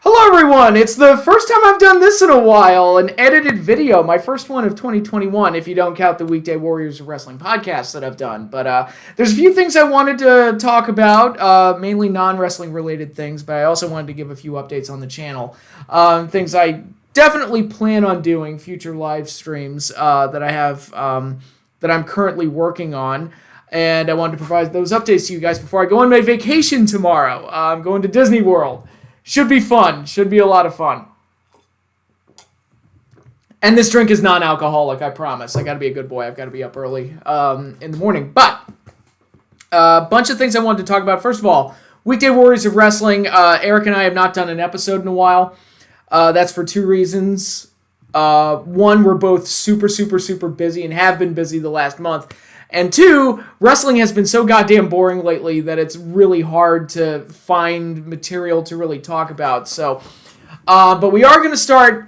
Hello everyone, it's the first time I've done this in a while, an edited video, my first one of 2021, if you don't count the Weekday Warriors of Wrestling podcast that I've done. But there's a few things I wanted to talk about, mainly non-wrestling related things, but I also wanted to give a few updates on the channel. Things I definitely plan on doing, future live streams that I have, that I'm currently working on. And I wanted to provide those updates to you guys before I go on my vacation tomorrow. I'm going to Disney World. Should be fun. Should be a lot of fun. And this drink is non-alcoholic, I promise. I got to be a good boy. I've got to be up early in the morning. But a bunch of things I wanted to talk about. First of all, Weekday Warriors of Wrestling. Eric and I have not done an episode in a while. That's for two reasons. One, we're both super busy and have been busy the last month. And two, wrestling has been so goddamn boring lately that it's really hard to find material to really talk about. So, but we are going to start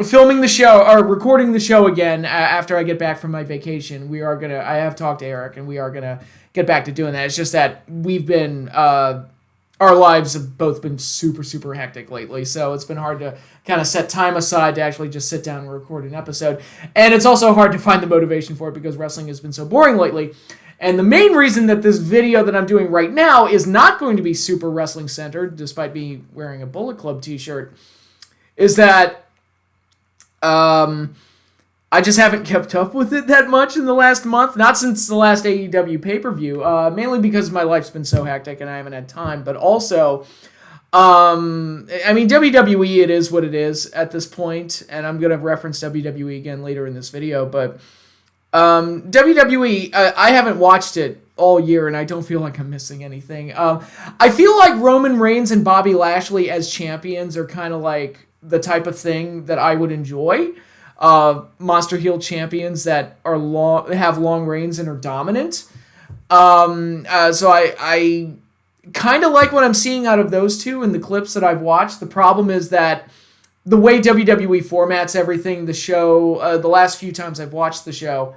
filming the show, or recording the show again after I get back from my vacation. I have talked to Eric, and we are going to get back to doing that. It's just that we've been, our lives have both been super hectic lately, so it's been hard to kind of set time aside to actually just sit down and record an episode. And it's also hard to find the motivation for it because wrestling has been so boring lately. And the main reason that this video that I'm doing right now is not going to be super wrestling centered, despite me wearing a Bullet Club t-shirt, is that I just haven't kept up with it that much in the last month. Not since the last AEW pay-per-view, mainly because my life's been so hectic and I haven't had time, but also, I mean, WWE, it is what it is at this point, and I'm going to reference WWE again later in this video, but WWE, I haven't watched it all year, and I don't feel like I'm missing anything. I feel like Roman Reigns and Bobby Lashley as champions are kind of like the type of thing that I would enjoy. Monster heel champions that are have long reigns and are dominant. So I kind of like what I'm seeing out of those two in the clips that I've watched. The problem is that the way WWE formats everything, the show, the last few times I've watched the show,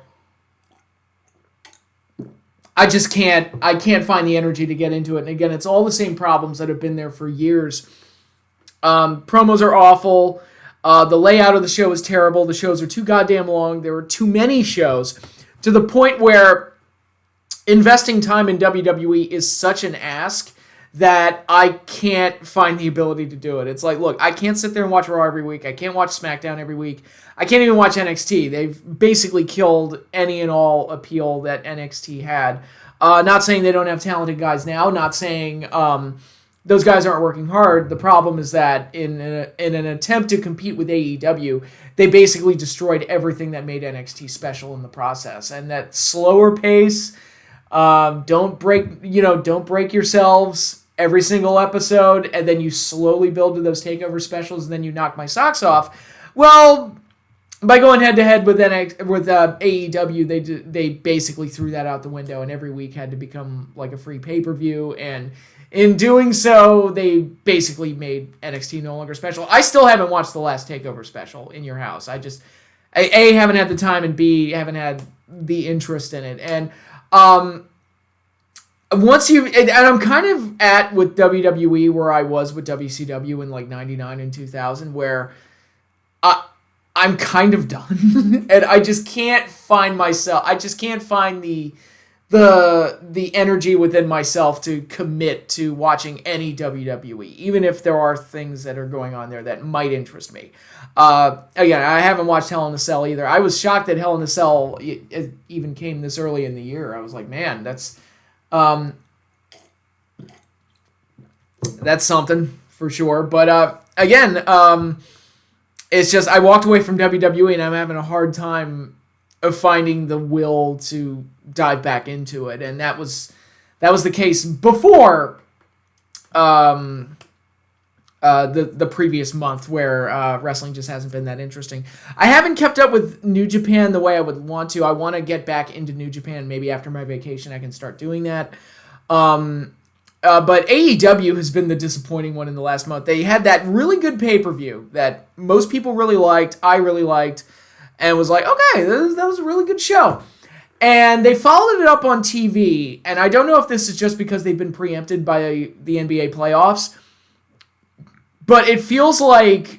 I can't find the energy to get into it. And again, it's all the same problems that have been there for years. Promos are awful. The layout of the show is terrible. The shows are too goddamn long. There are too many shows to the point where investing time in WWE is such an ask that I can't find the ability to do it. It's like, look, I can't sit there and watch Raw every week. I can't watch SmackDown every week. I can't even watch NXT. They've basically killed any and all appeal that NXT had. Not saying they don't have talented guys now. Not saying those guys aren't working hard. The problem is that in an attempt to compete with AEW, they basically destroyed everything that made NXT special in the process. And that slower pace, don't break yourselves every single episode, and then you slowly build to those takeover specials, and then you knock my socks off. Well, by going head to head with AEW, they basically threw that out the window, and every week had to become like a free pay-per-view, and in doing so, they basically made NXT no longer special. I still haven't watched the last TakeOver special in your house. I just, A, haven't had the time, and B, haven't had the interest in it. And and I'm kind of at with WWE where I was with WCW in like 99 and 2000, where I'm kind of done. And I just can't find myself. I just can't find the energy within myself to commit to watching any WWE, even if there are things that are going on there that might interest me. Again, I haven't watched Hell in a Cell either. I was shocked that Hell in a Cell it even came this early in the year. I was like, man, that's something for sure. But again, it's just I walked away from WWE and I'm having a hard time of finding the will to dive back into it, and that was the case before the previous month, where wrestling just hasn't been that interesting. I haven't kept up with New Japan the way I would want to. I want to get back into New Japan. Maybe after my vacation I can start doing that. But AEW has been the disappointing one in the last month. They had that really good pay-per-view that most people really liked, I really liked, and was like, okay, that was a really good show. And they followed it up on TV, and I don't know if this is just because they've been preempted by the NBA playoffs, but it feels like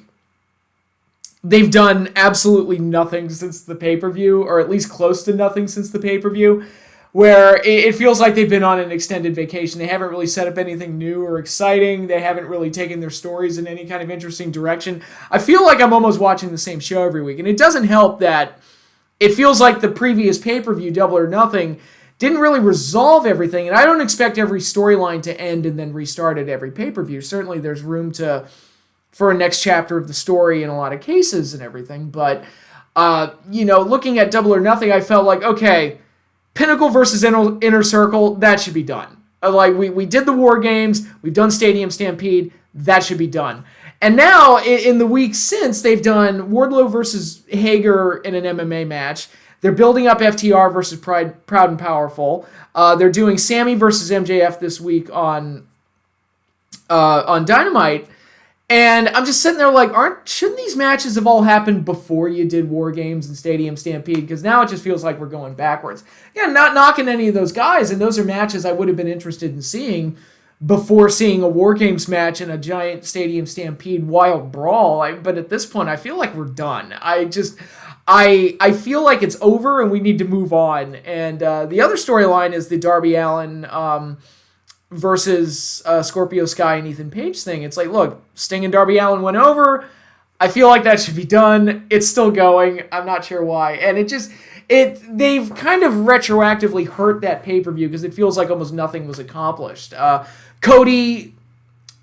they've done absolutely nothing since the pay-per-view, or at least close to nothing since the pay-per-view, where it feels like they've been on an extended vacation. They haven't really set up anything new or exciting. They haven't really taken their stories in any kind of interesting direction. I feel like I'm almost watching the same show every week, and it doesn't help that it feels like the previous pay-per-view, Double or Nothing, didn't really resolve everything, and I don't expect every storyline to end and then restart at every pay-per-view. Certainly there's room for a next chapter of the story in a lot of cases and everything, but, looking at Double or Nothing, I felt like, okay, Pinnacle versus Inner Circle, that should be done. We did the War Games, we've done Stadium Stampede, that should be done. And now, in the weeks since, they've done Wardlow versus Hager in an MMA match. They're building up FTR versus Proud and Powerful. They're doing Sammy versus MJF this week on Dynamite. And I'm just sitting there like, shouldn't these matches have all happened before you did War Games and Stadium Stampede? Because now it just feels like we're going backwards. Yeah, not knocking any of those guys, and those are matches I would have been interested in seeing before seeing a War Games match and a giant Stadium Stampede wild brawl. But at this point, I feel like we're done. I feel like it's over and we need to move on. And the other storyline is the Darby Allin versus Scorpio Sky and Ethan Page thing. It's like, look, Sting and Darby Allin went over. I feel like that should be done. It's still going. I'm not sure why. And they've kind of retroactively hurt that pay-per-view because it feels like almost nothing was accomplished. Cody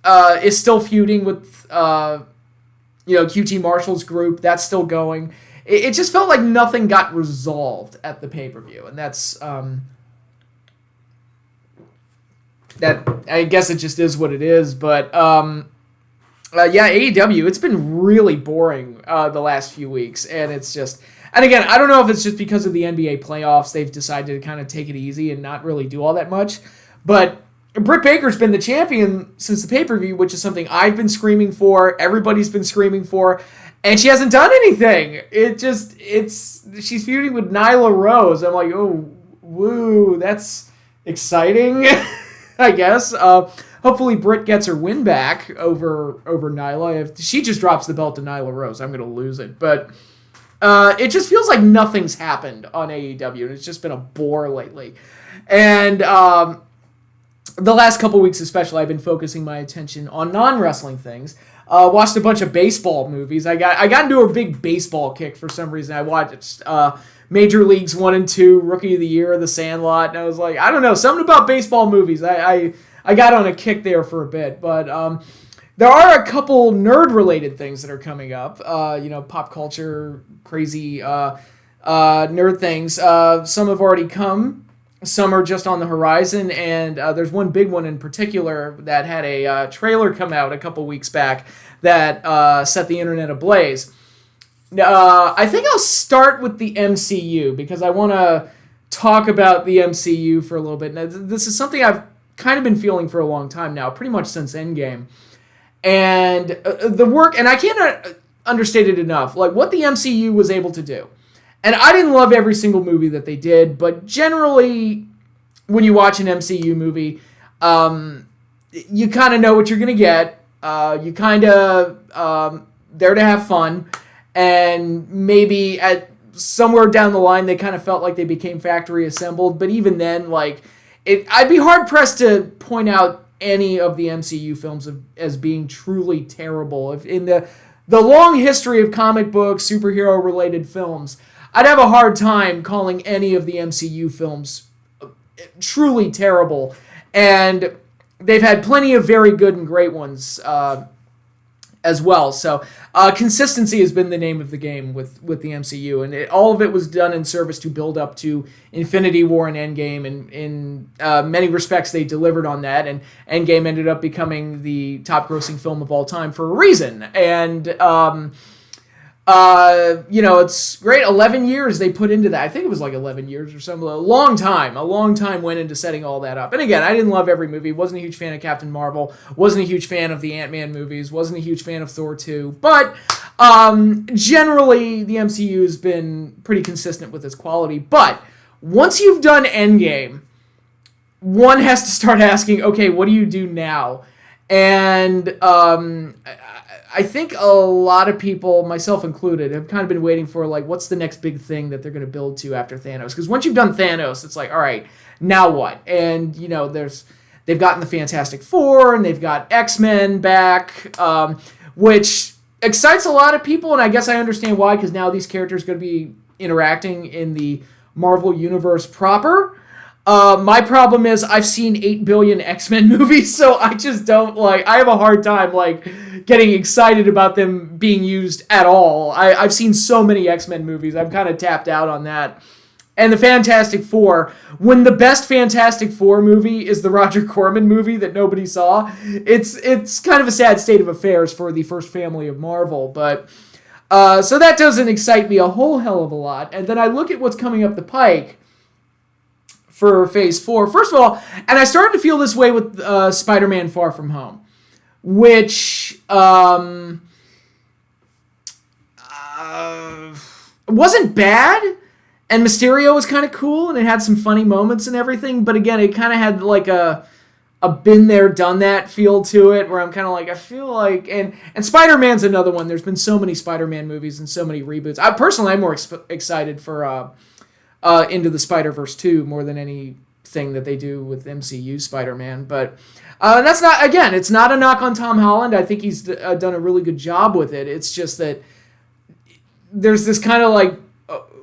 is still feuding with QT Marshall's group. That's still going. It just felt like nothing got resolved at the pay-per-view, and that's that. I guess it just is what it is. But AEW, it's been really boring the last few weeks, and it's just. And again, I don't know if it's just because of the NBA playoffs, they've decided to kind of take it easy and not really do all that much. But Britt Baker's been the champion since the pay-per-view, which is something I've been screaming for, everybody's been screaming for, and she hasn't done anything. She's feuding with Nyla Rose. I'm like, oh, woo, that's exciting, I guess. Hopefully Britt gets her win back over Nyla. If she just drops the belt to Nyla Rose, I'm going to lose it. But it just feels like nothing's happened on AEW, and it's just been a bore lately. And the last couple weeks especially, I've been focusing my attention on non-wrestling things. Watched a bunch of baseball movies. I got into a big baseball kick for some reason. I watched Major Leagues 1 and 2, Rookie of the Year, The Sandlot, and I was like, I don't know, something about baseball movies. I got on a kick there for a bit, but there are a couple nerd-related things that are coming up. Pop culture, crazy nerd things. Some have already come. Some are just on the horizon, and there's one big one in particular that had a trailer come out a couple weeks back that set the internet ablaze. I think I'll start with the MCU because I want to talk about the MCU for a little bit. Now, this is something I've kind of been feeling for a long time now, pretty much since Endgame. And the work, and I can't understate it enough, like what the MCU was able to do. And I didn't love every single movie that they did, but generally, when you watch an MCU movie, you kind of know what you're going to get. You kind of there to have fun, and maybe at somewhere down the line, they kind of felt like they became factory assembled. But even then, I'd be hard pressed to point out any of the MCU films as being truly terrible. If in the long history of comic books, superhero related films, I'd have a hard time calling any of the MCU films truly terrible. And they've had plenty of very good and great ones as well. So consistency has been the name of the game with the MCU. And all of it was done in service to build up to Infinity War and Endgame. And in many respects, they delivered on that. And Endgame ended up becoming the top grossing film of all time for a reason. And it's great. 11 years they put into that. I think it was like 11 years or something. A long time went into setting all that up. And again, I didn't love every movie. Wasn't a huge fan of Captain Marvel. Wasn't a huge fan of the Ant-Man movies. Wasn't a huge fan of Thor 2. But generally, the MCU has been pretty consistent with its quality. But once you've done Endgame, one has to start asking, okay, what do you do now? And I think a lot of people, myself included, have kind of been waiting for, like, what's the next big thing that they're going to build to after Thanos? Because once you've done Thanos, it's like, all right, now what? And, you know, they've gotten the Fantastic Four, and they've got X-Men back, which excites a lot of people, and I guess I understand why, because now these characters are going to be interacting in the Marvel Universe proper. My problem is I've seen 8 billion X-Men movies, so I just don't, I have a hard time, getting excited about them being used at all. I've seen so many X-Men movies, I'm kind of tapped out on that. And the Fantastic Four, when the best Fantastic Four movie is the Roger Corman movie that nobody saw, it's kind of a sad state of affairs for the first family of Marvel, but... so that doesn't excite me a whole hell of a lot. And then I look at what's coming up the pike for Phase 4. First of all, and I started to feel this way with Spider-Man Far From Home, which wasn't bad, and Mysterio was kind of cool, and it had some funny moments and everything, but again, it kind of had like a been there, done that feel to it, where I'm kind of like, I feel like, and Spider-Man's another one. There's been so many Spider-Man movies and so many reboots. I'm more excited for Into the Spider-Verse 2 more than anything that they do with MCU Spider-Man. But that's not, again, it's not a knock on Tom Holland. I think he's done a really good job with it. It's just that there's this kind of like,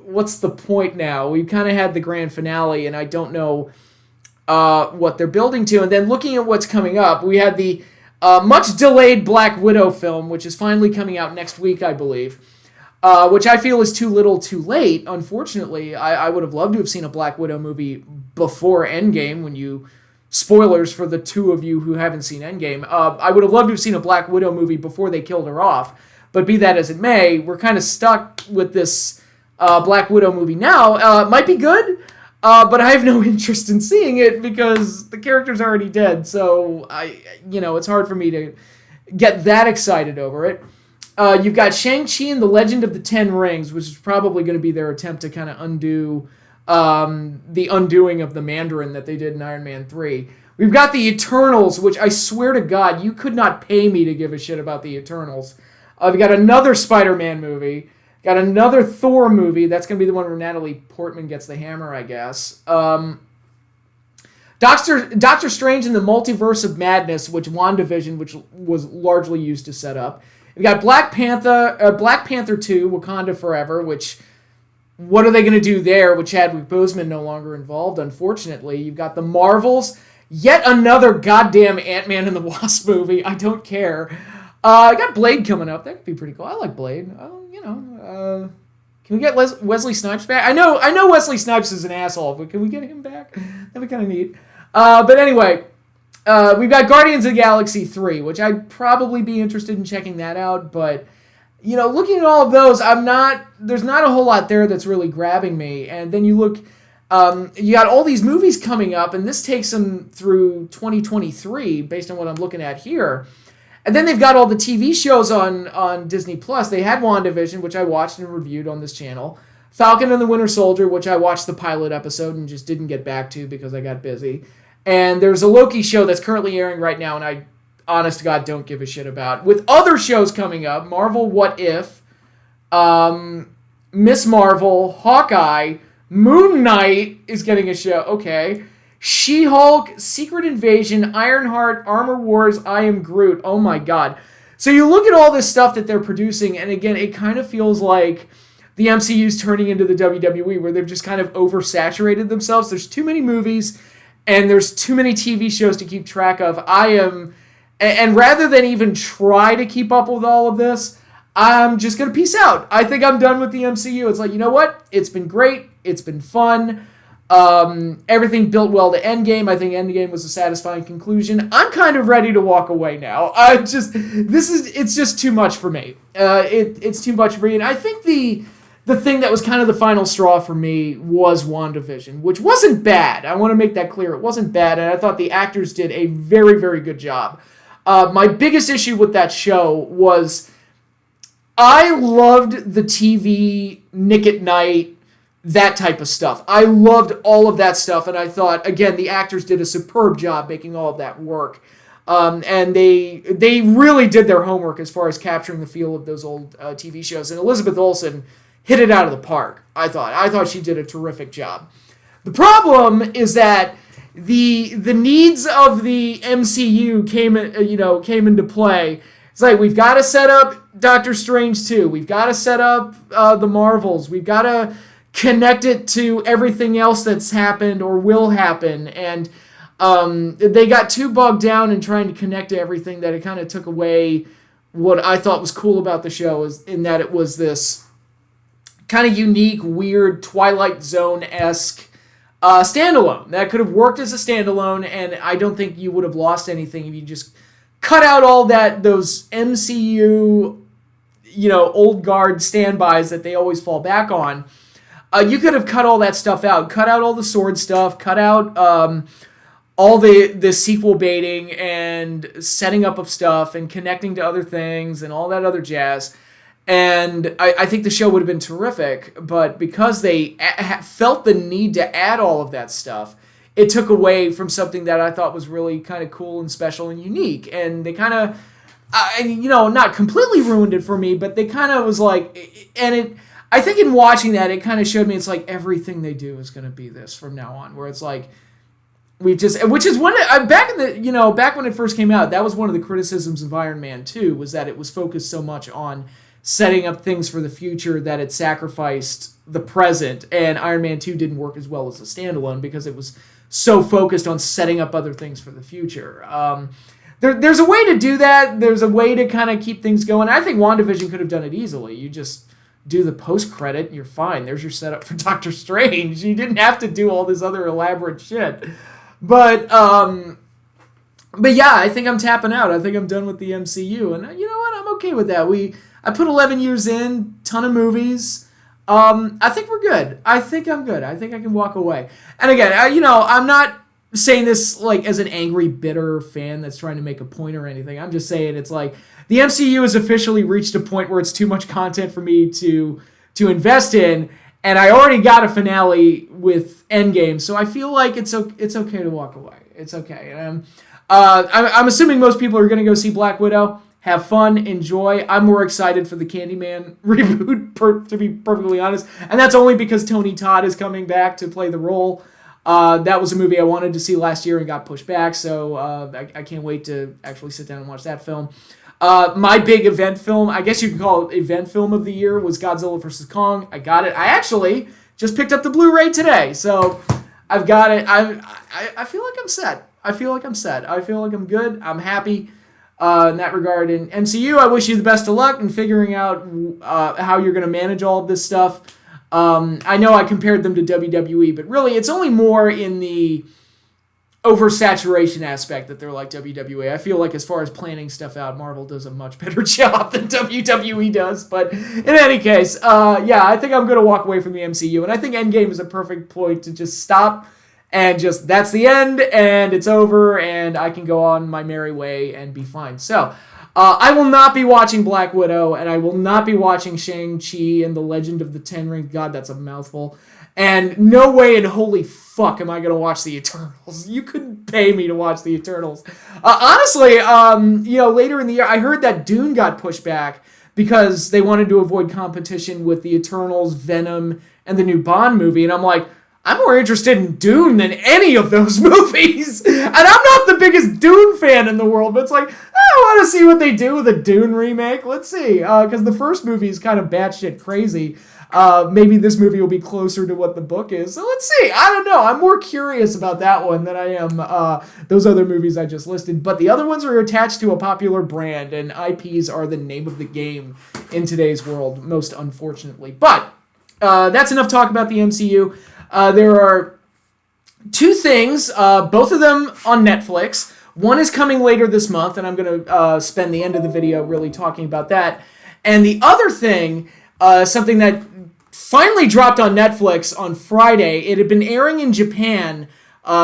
what's the point now? We've kind of had the grand finale, and I don't know what they're building to. And then looking at what's coming up, we had the much delayed Black Widow film, which is finally coming out next week, I believe, which I feel is too little too late. Unfortunately, I would have loved to have seen a Black Widow movie before Endgame. When you, spoilers for the two of you who haven't seen Endgame, I would have loved to have seen a Black Widow movie before they killed her off. But be that as it may, we're kind of stuck with this Black Widow movie now. It might be good, but I have no interest in seeing it because the character's already dead. So it's hard for me to get that excited over it. You've got Shang-Chi and the Legend of the Ten Rings, which is probably going to be their attempt to kind of undo the undoing of the Mandarin that they did in Iron Man 3. We've got the Eternals, which I swear to God, you could not pay me to give a shit about the Eternals. We've got another Spider-Man movie. Got another Thor movie. That's going to be the one where Natalie Portman gets the hammer, I guess. Doctor Strange in the Multiverse of Madness, which WandaVision, which was largely used to set up. We've got Black Panther 2, Wakanda Forever, which, what are they going to do there with Chadwick Boseman no longer involved, unfortunately. You've got the Marvels, yet another goddamn Ant-Man and the Wasp movie. I don't care. I got Blade coming up. That could be pretty cool. I like Blade. Can we get Wesley Snipes back? I know Wesley Snipes is an asshole, but can we get him back? That'd be kind of neat. But anyway, we've got Guardians of the Galaxy 3, which I'd probably be interested in checking that out. But, looking at all of those, there's not a whole lot there that's really grabbing me. And then you look, you got all these movies coming up, and this takes them through 2023, based on what I'm looking at here. And then they've got all the TV shows on Disney+. They had WandaVision, which I watched and reviewed on this channel. Falcon and the Winter Soldier, which I watched the pilot episode and just didn't get back to because I got busy. And there's a Loki show that's currently airing right now, and I, honest to God, don't give a shit about. With other shows coming up, Marvel What If, Miss Marvel, Hawkeye, Moon Knight is getting a show. Okay. She-Hulk, Secret Invasion, Ironheart, Armor Wars, I Am Groot. Oh my God. So you look at all this stuff that they're producing, and again, it kind of feels like the MCU's turning into the WWE, where they've just kind of oversaturated themselves. There's too many movies, and there's too many TV shows to keep track of. And rather than even try to keep up with all of this, I'm just going to peace out. I think I'm done with the MCU. It's like, you know what? It's been great. It's been fun. Everything built well to Endgame. I think Endgame was a satisfying conclusion. I'm kind of ready to walk away now. It's just too much for me. It's too much for me. And I think the thing that was kind of the final straw for me was WandaVision, which wasn't bad. I want to make that clear. It wasn't bad, and I thought the actors did a very, very good job. My biggest issue with that show was I loved the TV Nick at Night, that type of stuff. I loved all of that stuff, and I thought, again, the actors did a superb job making all of that work. And they really did their homework as far as capturing the feel of those old TV shows. And Elizabeth Olsen hit it out of the park, I thought. I thought she did a terrific job. The problem is that the needs of the MCU came into play. It's like, we've got to set up Doctor Strange 2. We've got to set up the Marvels. We've got to connect it to everything else that's happened or will happen. And they got too bogged down in trying to connect to everything that it kind of took away what I thought was cool about the show, is in that it was this kind of unique, weird, Twilight Zone-esque standalone. That could have worked as a standalone, and I don't think you would have lost anything if you just cut out all those MCU, old guard standbys that they always fall back on. You could have cut all that stuff out. Cut out all the sword stuff. Cut out all the sequel baiting and setting up of stuff and connecting to other things and all that other jazz. And I think the show would have been terrific, but because they felt the need to add all of that stuff, it took away from something that I thought was really kind of cool and special and unique. And they kind of, not completely ruined it for me, but they kind of was like, I think in watching that, it kind of showed me it's like everything they do is going to be this from now on, where it's like, which is back when it first came out, that was one of the criticisms of Iron Man 2, was that it was focused so much on setting up things for the future that it sacrificed the present, and Iron Man 2 didn't work as well as a standalone because it was so focused on setting up other things for the future. There's a way to do that. There's a way to kind of keep things going. I think WandaVision could have done it easily. You just do the post-credit and you're fine. There's your setup for Doctor Strange. You didn't have to do all this other elaborate shit. But yeah, I think I'm tapping out. I think I'm done with the MCU. And you know what? I'm okay with that. I put 11 years in, ton of movies. I think we're good. I think I'm good. I think I can walk away. And again, I'm not saying this like as an angry, bitter fan that's trying to make a point or anything. I'm just saying it's like the MCU has officially reached a point where it's too much content for me to invest in, and I already got a finale with Endgame, so I feel like it's okay to walk away. It's okay. And I'm assuming most people are going to go see Black Widow. Have fun, enjoy. I'm more excited for the Candyman reboot, to be perfectly honest. And that's only because Tony Todd is coming back to play the role. That was a movie I wanted to see last year and got pushed back, so I can't wait to actually sit down and watch that film. My big event film, I guess you could call it event film of the year, was Godzilla vs. Kong. I got it. I actually just picked up the Blu-ray today, so I've got it. I feel like I'm set. I feel like I'm good. I'm happy. In that regard. In MCU, I wish you the best of luck in figuring out how you're going to manage all of this stuff. I know I compared them to WWE, but really it's only more in the oversaturation aspect that they're like WWE. I feel like as far as planning stuff out, Marvel does a much better job than WWE does. But in any case, I think I'm going to walk away from the MCU. And I think Endgame is a perfect point to just stop and just, that's the end, and it's over, and I can go on my merry way and be fine. So, I will not be watching Black Widow, and I will not be watching Shang-Chi and the Legend of the Ten Rings. God, that's a mouthful. And no way in holy fuck am I going to watch the Eternals. You couldn't pay me to watch the Eternals. Honestly, later in the year, I heard that Dune got pushed back because they wanted to avoid competition with the Eternals, Venom, and the new Bond movie, and I'm like, I'm more interested in Dune than any of those movies. And I'm not the biggest Dune fan in the world, but it's like, I want to see what they do with a Dune remake. Let's see. Because the first movie is kind of batshit crazy. Maybe this movie will be closer to what the book is. So let's see. I don't know. I'm more curious about that one than I am those other movies I just listed. But the other ones are attached to a popular brand, and IPs are the name of the game in today's world, most unfortunately. But that's enough talk about the MCU. There are two things, both of them on Netflix. One is coming later this month, and I'm going to spend the end of the video really talking about that. And the other thing, something that finally dropped on Netflix on Friday. It had been airing in Japan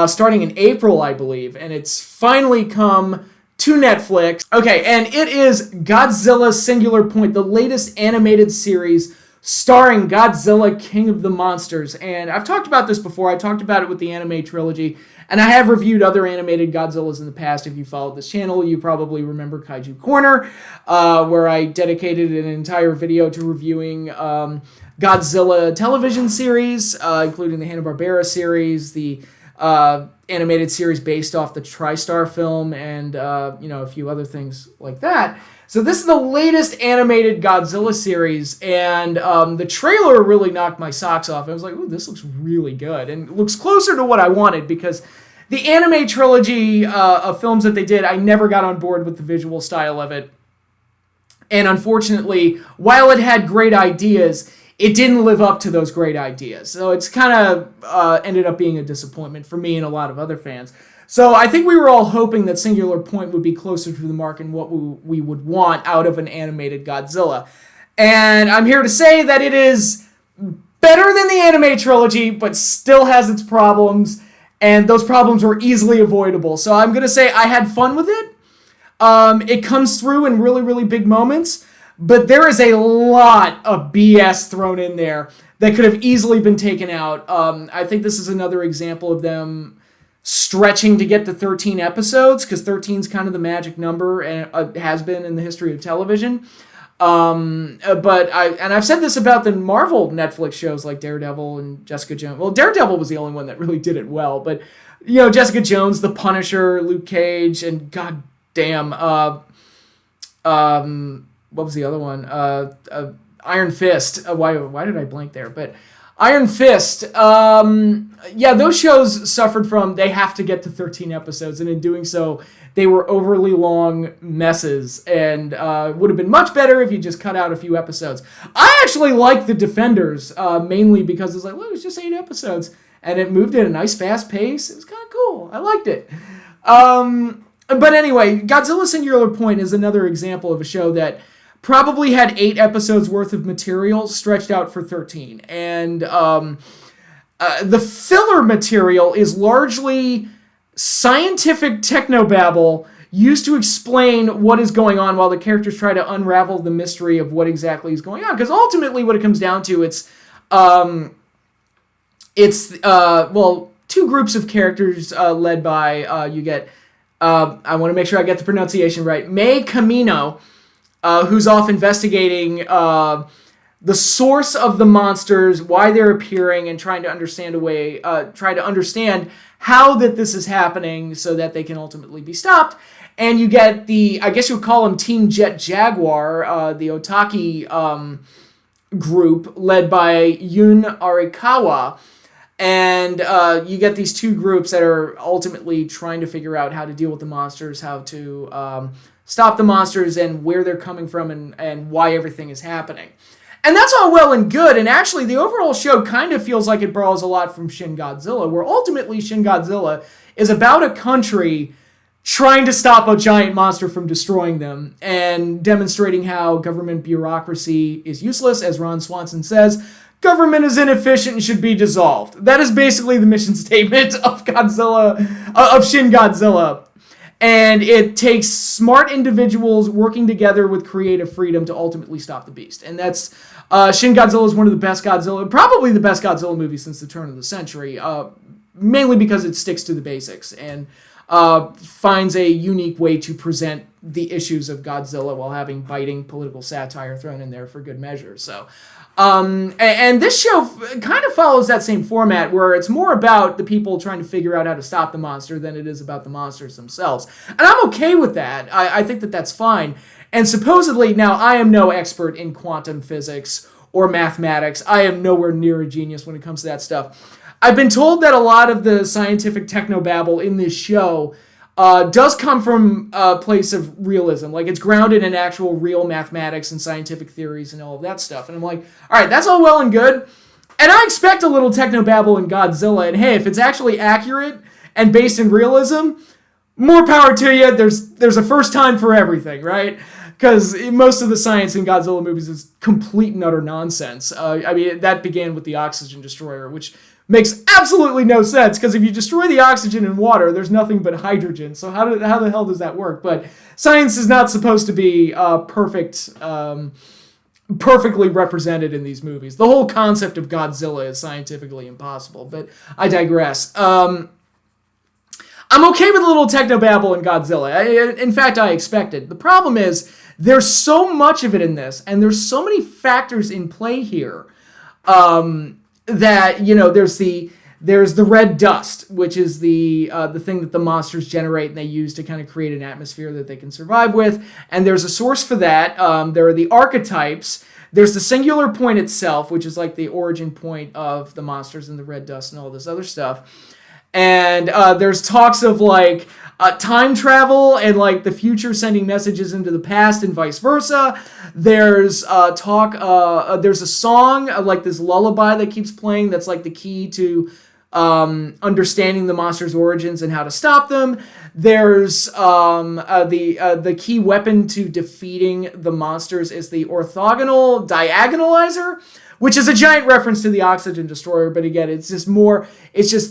starting in April, I believe, and it's finally come to Netflix. Okay, and it is Godzilla Singular Point, the latest animated series starring Godzilla, King of the Monsters. And I've talked about this before. I talked about it with the anime trilogy, and I have reviewed other animated Godzillas in the past. If you followed this channel, you probably remember Kaiju Corner, where I dedicated an entire video to reviewing Godzilla television series, including the Hanna-Barbera series, the animated series based off the TriStar film, and a few other things like that. So this is the latest animated Godzilla series, and the trailer really knocked my socks off. I was like, ooh, this looks really good, and it looks closer to what I wanted, because the anime trilogy of films that they did, I never got on board with the visual style of it. And unfortunately, while it had great ideas, it didn't live up to those great ideas. So it's kind of ended up being a disappointment for me and a lot of other fans. So I think we were all hoping that Singular Point would be closer to the mark and what we would want out of an animated Godzilla. And I'm here to say that it is better than the anime trilogy, but still has its problems, and those problems were easily avoidable. So I'm going to say I had fun with it. It comes through in really, really big moments, but there is a lot of BS thrown in there that could have easily been taken out. I think this is another example of them stretching to get to 13 episodes, because 13 is kind of the magic number, and has been in the history of television. But I've said this about the Marvel Netflix shows like Daredevil and Jessica Jones. Well, Daredevil was the only one that really did it well, but Jessica Jones, The Punisher, Luke Cage, and God damn, what was the other one? Iron Fist. Why did I blank there? But Iron Fist, those shows suffered from, they have to get to 13 episodes, and in doing so, they were overly long messes, and would have been much better if you just cut out a few episodes. I actually like The Defenders, mainly because it's like, well, it was just 8 episodes, and it moved at a nice fast pace. It was kind of cool. I liked it. But anyway, Godzilla Singular Point is another example of a show that probably had 8 episodes worth of material stretched out for 13. And the filler material is largely scientific technobabble used to explain what is going on while the characters try to unravel the mystery of what exactly is going on. Because ultimately what it comes down to, it's two groups of characters led by, you get, I want to make sure I get the pronunciation right, May Camino, who's off investigating the source of the monsters, why they're appearing, and trying to understand how that this is happening so that they can ultimately be stopped. And you get I guess you would call them Team Jet Jaguar, the Otaki group led by Yun Arikawa. And you get these two groups that are ultimately trying to figure out how to deal with the monsters, how to stop the monsters, and where they're coming from, and why everything is happening. And that's all well and good, and actually the overall show kind of feels like it borrows a lot from Shin Godzilla, where ultimately Shin Godzilla is about a country trying to stop a giant monster from destroying them, and demonstrating how government bureaucracy is useless. As Ron Swanson says, government is inefficient and should be dissolved. That is basically the mission statement of Shin Godzilla. And it takes smart individuals working together with creative freedom to ultimately stop the beast. And that's, Shin Godzilla is one of the best probably the best Godzilla movie since the turn of the century, mainly because it sticks to the basics and finds a unique way to present the issues of Godzilla while having biting political satire thrown in there for good measure. So, and this show kind of follows that same format, where it's more about the people trying to figure out how to stop the monster than it is about the monsters themselves. And I'm okay with that. I think that that's fine. And supposedly, now I am no expert in quantum physics or mathematics. I am nowhere near a genius when it comes to that stuff. I've been told that a lot of the scientific technobabble in this show does come from a place of realism. Like, it's grounded in actual real mathematics and scientific theories and all of that stuff. And I'm like, all right, that's all well and good. And I expect a little technobabble in Godzilla. And hey, if it's actually accurate and based in realism, more power to you. There's a first time for everything, right? Because most of the science in Godzilla movies is complete and utter nonsense. I mean, that began with the oxygen destroyer, which makes absolutely no sense, because if you destroy the oxygen in water, there's nothing but hydrogen. So how the hell does that work? But science is not supposed to be perfect perfectly represented in these movies. The whole concept of Godzilla is scientifically impossible, but I digress. I'm okay with a little technobabble in Godzilla. In fact, I expected. The problem is there's so much of it in this, and there's so many factors in play here that, you know, there's the red dust, which is the thing that the monsters generate and they use to kind of create an atmosphere that they can survive with. And there's a source for that. There are the archetypes. There's the singular point itself, which is like the origin point of the monsters and the red dust and all this other stuff. And there's talks of like time travel and like the future sending messages into the past and vice versa. There's there's a song, like this lullaby that keeps playing that's like the key to understanding the monster's origins and how to stop them. There's the key weapon to defeating the monsters is the orthogonal diagonalizer, which is a giant reference to the oxygen destroyer. But again, it's just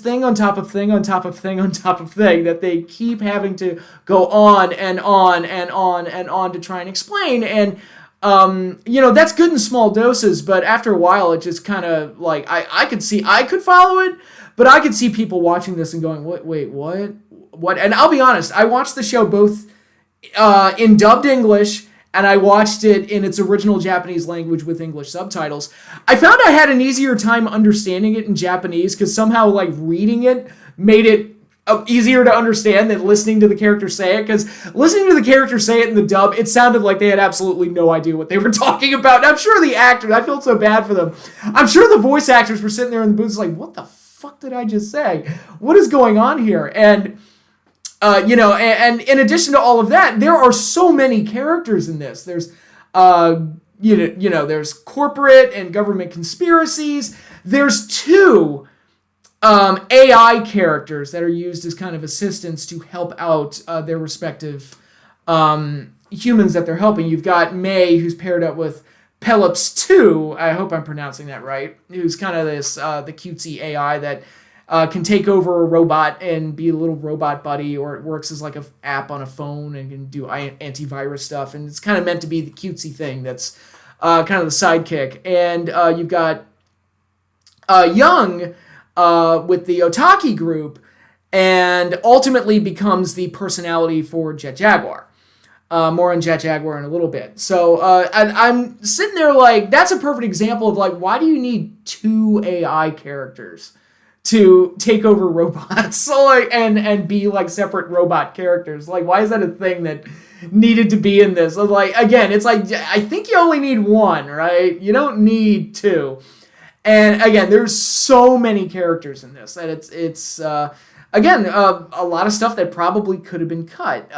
thing on top of thing on top of thing on top of thing that they keep having to go on and on and on and on to try and explain. And you know, that's good in small doses, but after a while, it just kind of like I could follow it, but I could see people watching this and going, what? And I'll be honest, I watched the show both in dubbed English, and I watched it in its original Japanese language with English subtitles. I found I had an easier time understanding it in Japanese because somehow like reading it made it easier to understand than listening to the character say it, because listening to the character say it in the dub, it sounded like they had absolutely no idea what they were talking about. And I'm sure the actors, I felt so bad for them. I'm sure the voice actors were sitting there in the booths like, what the fuck did I just say? What is going on here? And you know, and in addition to all of that, there are so many characters in this. There's there's corporate and government conspiracies. There's two AI characters that are used as kind of assistants to help out their respective humans that they're helping. You've got May, who's paired up with Pelops 2, I hope I'm pronouncing that right, who's kind of this the cutesy AI that can take over a robot and be a little robot buddy, or it works as like an app on a phone and can do antivirus stuff, and it's kind of meant to be the cutesy thing that's kind of the sidekick. And you've got Young with the Otaki group, and ultimately becomes the personality for Jet Jaguar. More on Jet Jaguar in a little bit. So I'm sitting there like, that's a perfect example of like, why do you need two AI characters to take over robots? So like, and be like separate robot characters? Like, why is that a thing that needed to be in this? Like, again, it's like, I think you only need one, right? You don't need two. And again, there's so many characters in this that it's again, a lot of stuff that probably could have been cut.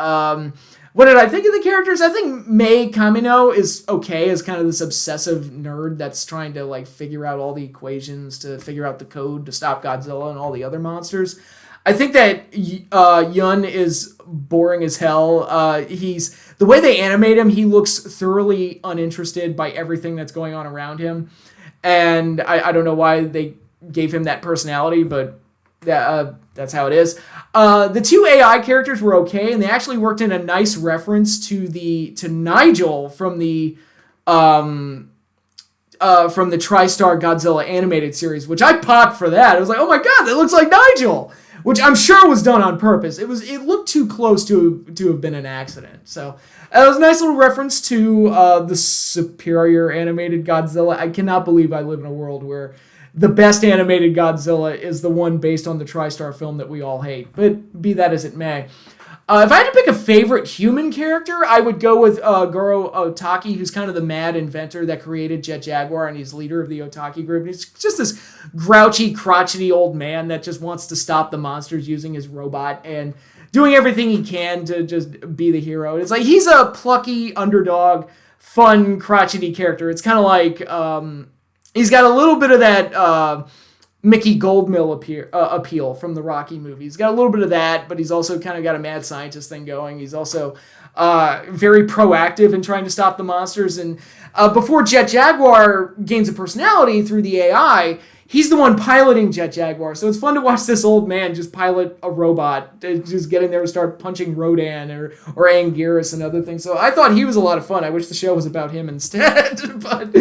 What did I think of the characters? I think Mei Kamino is okay as kind of this obsessive nerd that's trying to like figure out all the equations to figure out the code to stop Godzilla and all the other monsters. I think that Yun is boring as hell. The way they animate him, he looks thoroughly uninterested by everything that's going on around him. And I don't know why they gave him that personality, but that's how it is. The two AI characters were okay, and they actually worked in a nice reference to Nigel from the TriStar Godzilla animated series, which I popped for that. I was like, oh my god, that looks like Nigel, which I'm sure was done on purpose. It looked too close to have been an accident. So it was a nice little reference to the superior animated Godzilla. I cannot believe I live in a world where the best animated Godzilla is the one based on the TriStar film that we all hate. But be that as it may. If I had to pick a favorite human character, I would go with Goro Otaki, who's kind of the mad inventor that created Jet Jaguar, and he's leader of the Otaki group. And he's just this grouchy, crotchety old man that just wants to stop the monsters using his robot and doing everything he can to just be the hero. It's like he's a plucky, underdog, fun, crotchety character. It's kind of like he's got a little bit of that Mickey Goldmill appeal from the Rocky movie. He's got a little bit of that, but he's also kind of got a mad scientist thing going. He's also very proactive in trying to stop the monsters. And before Jet Jaguar gains a personality through the AI, he's the one piloting Jet Jaguar. So it's fun to watch this old man just pilot a robot, just get in there and start punching Rodan or Anguirus and other things. So I thought he was a lot of fun. I wish the show was about him instead. But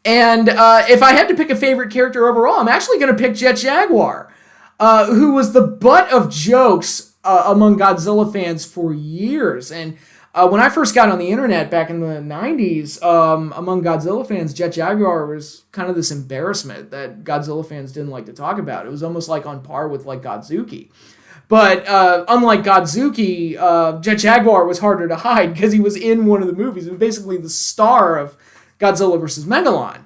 if I had to pick a favorite character overall, I'm actually going to pick Jet Jaguar, who was the butt of jokes among Godzilla fans for years. And when I first got on the internet back in the 90s, among Godzilla fans, Jet Jaguar was kind of this embarrassment that Godzilla fans didn't like to talk about. It was almost like on par with like Godzuki. But unlike Godzuki, Jet Jaguar was harder to hide because he was in one of the movies. He was basically the star of Godzilla vs. Megalon.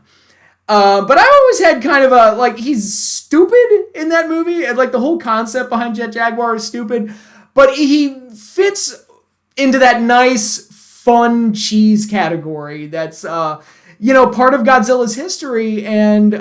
But I always had kind of a, like, he's stupid in that movie, and like the whole concept behind Jet Jaguar is stupid, but he fits into that nice, fun cheese category that's, part of Godzilla's history, and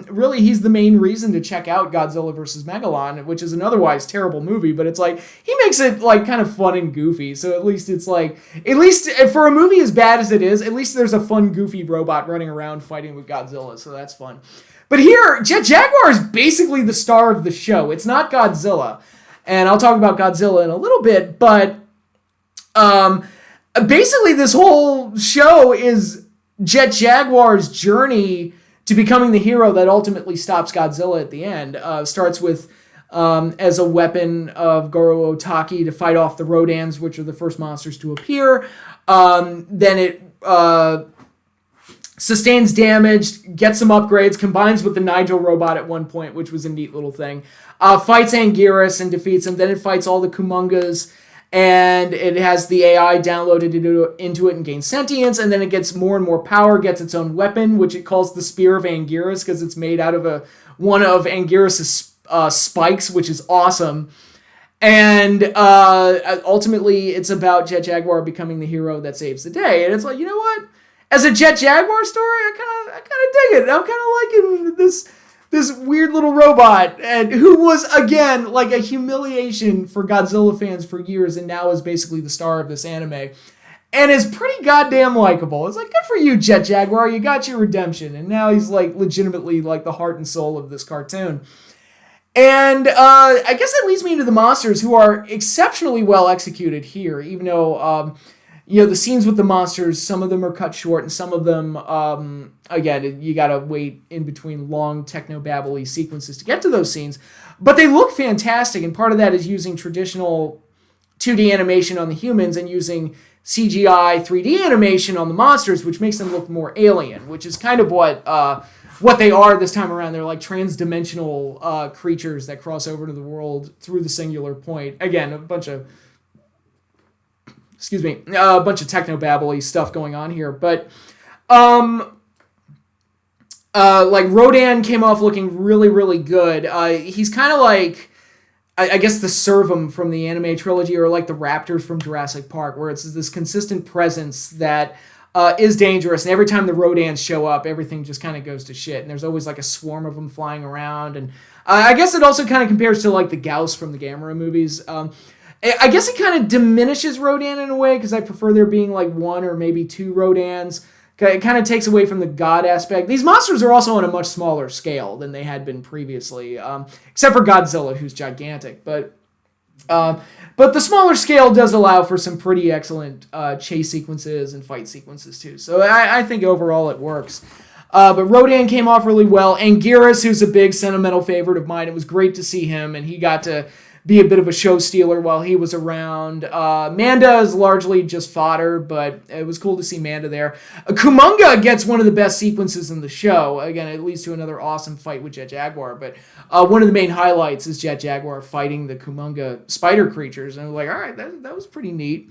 really he's the main reason to check out Godzilla vs. Megalon, which is an otherwise terrible movie, but it's like, he makes it like kind of fun and goofy, so at least it's like, at least for a movie as bad as it is, at least there's a fun, goofy robot running around fighting with Godzilla, so that's fun. But here, Jet Jaguar is basically the star of the show. It's not Godzilla, and I'll talk about Godzilla in a little bit, but basically this whole show is Jet Jaguar's journey to becoming the hero that ultimately stops Godzilla at the end. Starts with as a weapon of Goro Otaki to fight off the Rodans, which are the first monsters to appear. Then it sustains damage, gets some upgrades, combines with the Nigel robot at one point, which was a neat little thing. Fights Anguirus and defeats him. Then it fights all the Kumongas, and it has the AI downloaded into it and gains sentience, and then it gets more and more power, gets its own weapon, which it calls the Spear of Anguirus, because it's made out of one of Anguirus' spikes, which is awesome. And ultimately, it's about Jet Jaguar becoming the hero that saves the day. And it's like, you know what? As a Jet Jaguar story, I kind of dig it. I'm kind of liking this weird little robot, and who was, again, like a humiliation for Godzilla fans for years, and now is basically the star of this anime, and is pretty goddamn likable. It's like, good for you, Jet Jaguar, you got your redemption, and now he's like legitimately like the heart and soul of this cartoon. And I guess that leads me into the monsters, who are exceptionally well executed here, even though the scenes with the monsters, some of them are cut short, and some of them, again, you gotta wait in between long techno-babbly sequences to get to those scenes. But they look fantastic, and part of that is using traditional 2D animation on the humans and using CGI 3D animation on the monsters, which makes them look more alien, which is kind of what they are this time around. They're like trans-dimensional creatures that cross over to the world through the singular point. Again, a bunch of techno-babbly stuff going on here, but like Rodan came off looking really, really good. He's kind of like, I guess, the Servum from the anime trilogy, or like the Raptors from Jurassic Park, where it's this consistent presence that is dangerous, and every time the Rodans show up, everything just kind of goes to shit, and there's always like a swarm of them flying around, and I guess it also kind of compares to like the Gauss from the Gamera movies. I guess it kind of diminishes Rodan in a way, because I prefer there being like one or maybe two Rodans. It kind of takes away from the god aspect. These monsters are also on a much smaller scale than they had been previously, except for Godzilla, who's gigantic. But the smaller scale does allow for some pretty excellent chase sequences and fight sequences too. So I think overall it works. But Rodan came off really well. Anguirus, who's a big sentimental favorite of mine, it was great to see him, and he got to be a bit of a show stealer while he was around. Manda is largely just fodder, but it was cool to see Manda there. Kumonga gets one of the best sequences in the show. Again, it leads to another awesome fight with Jet Jaguar, but one of the main highlights is Jet Jaguar fighting the Kumonga spider creatures, and I'm like, all right, that was pretty neat.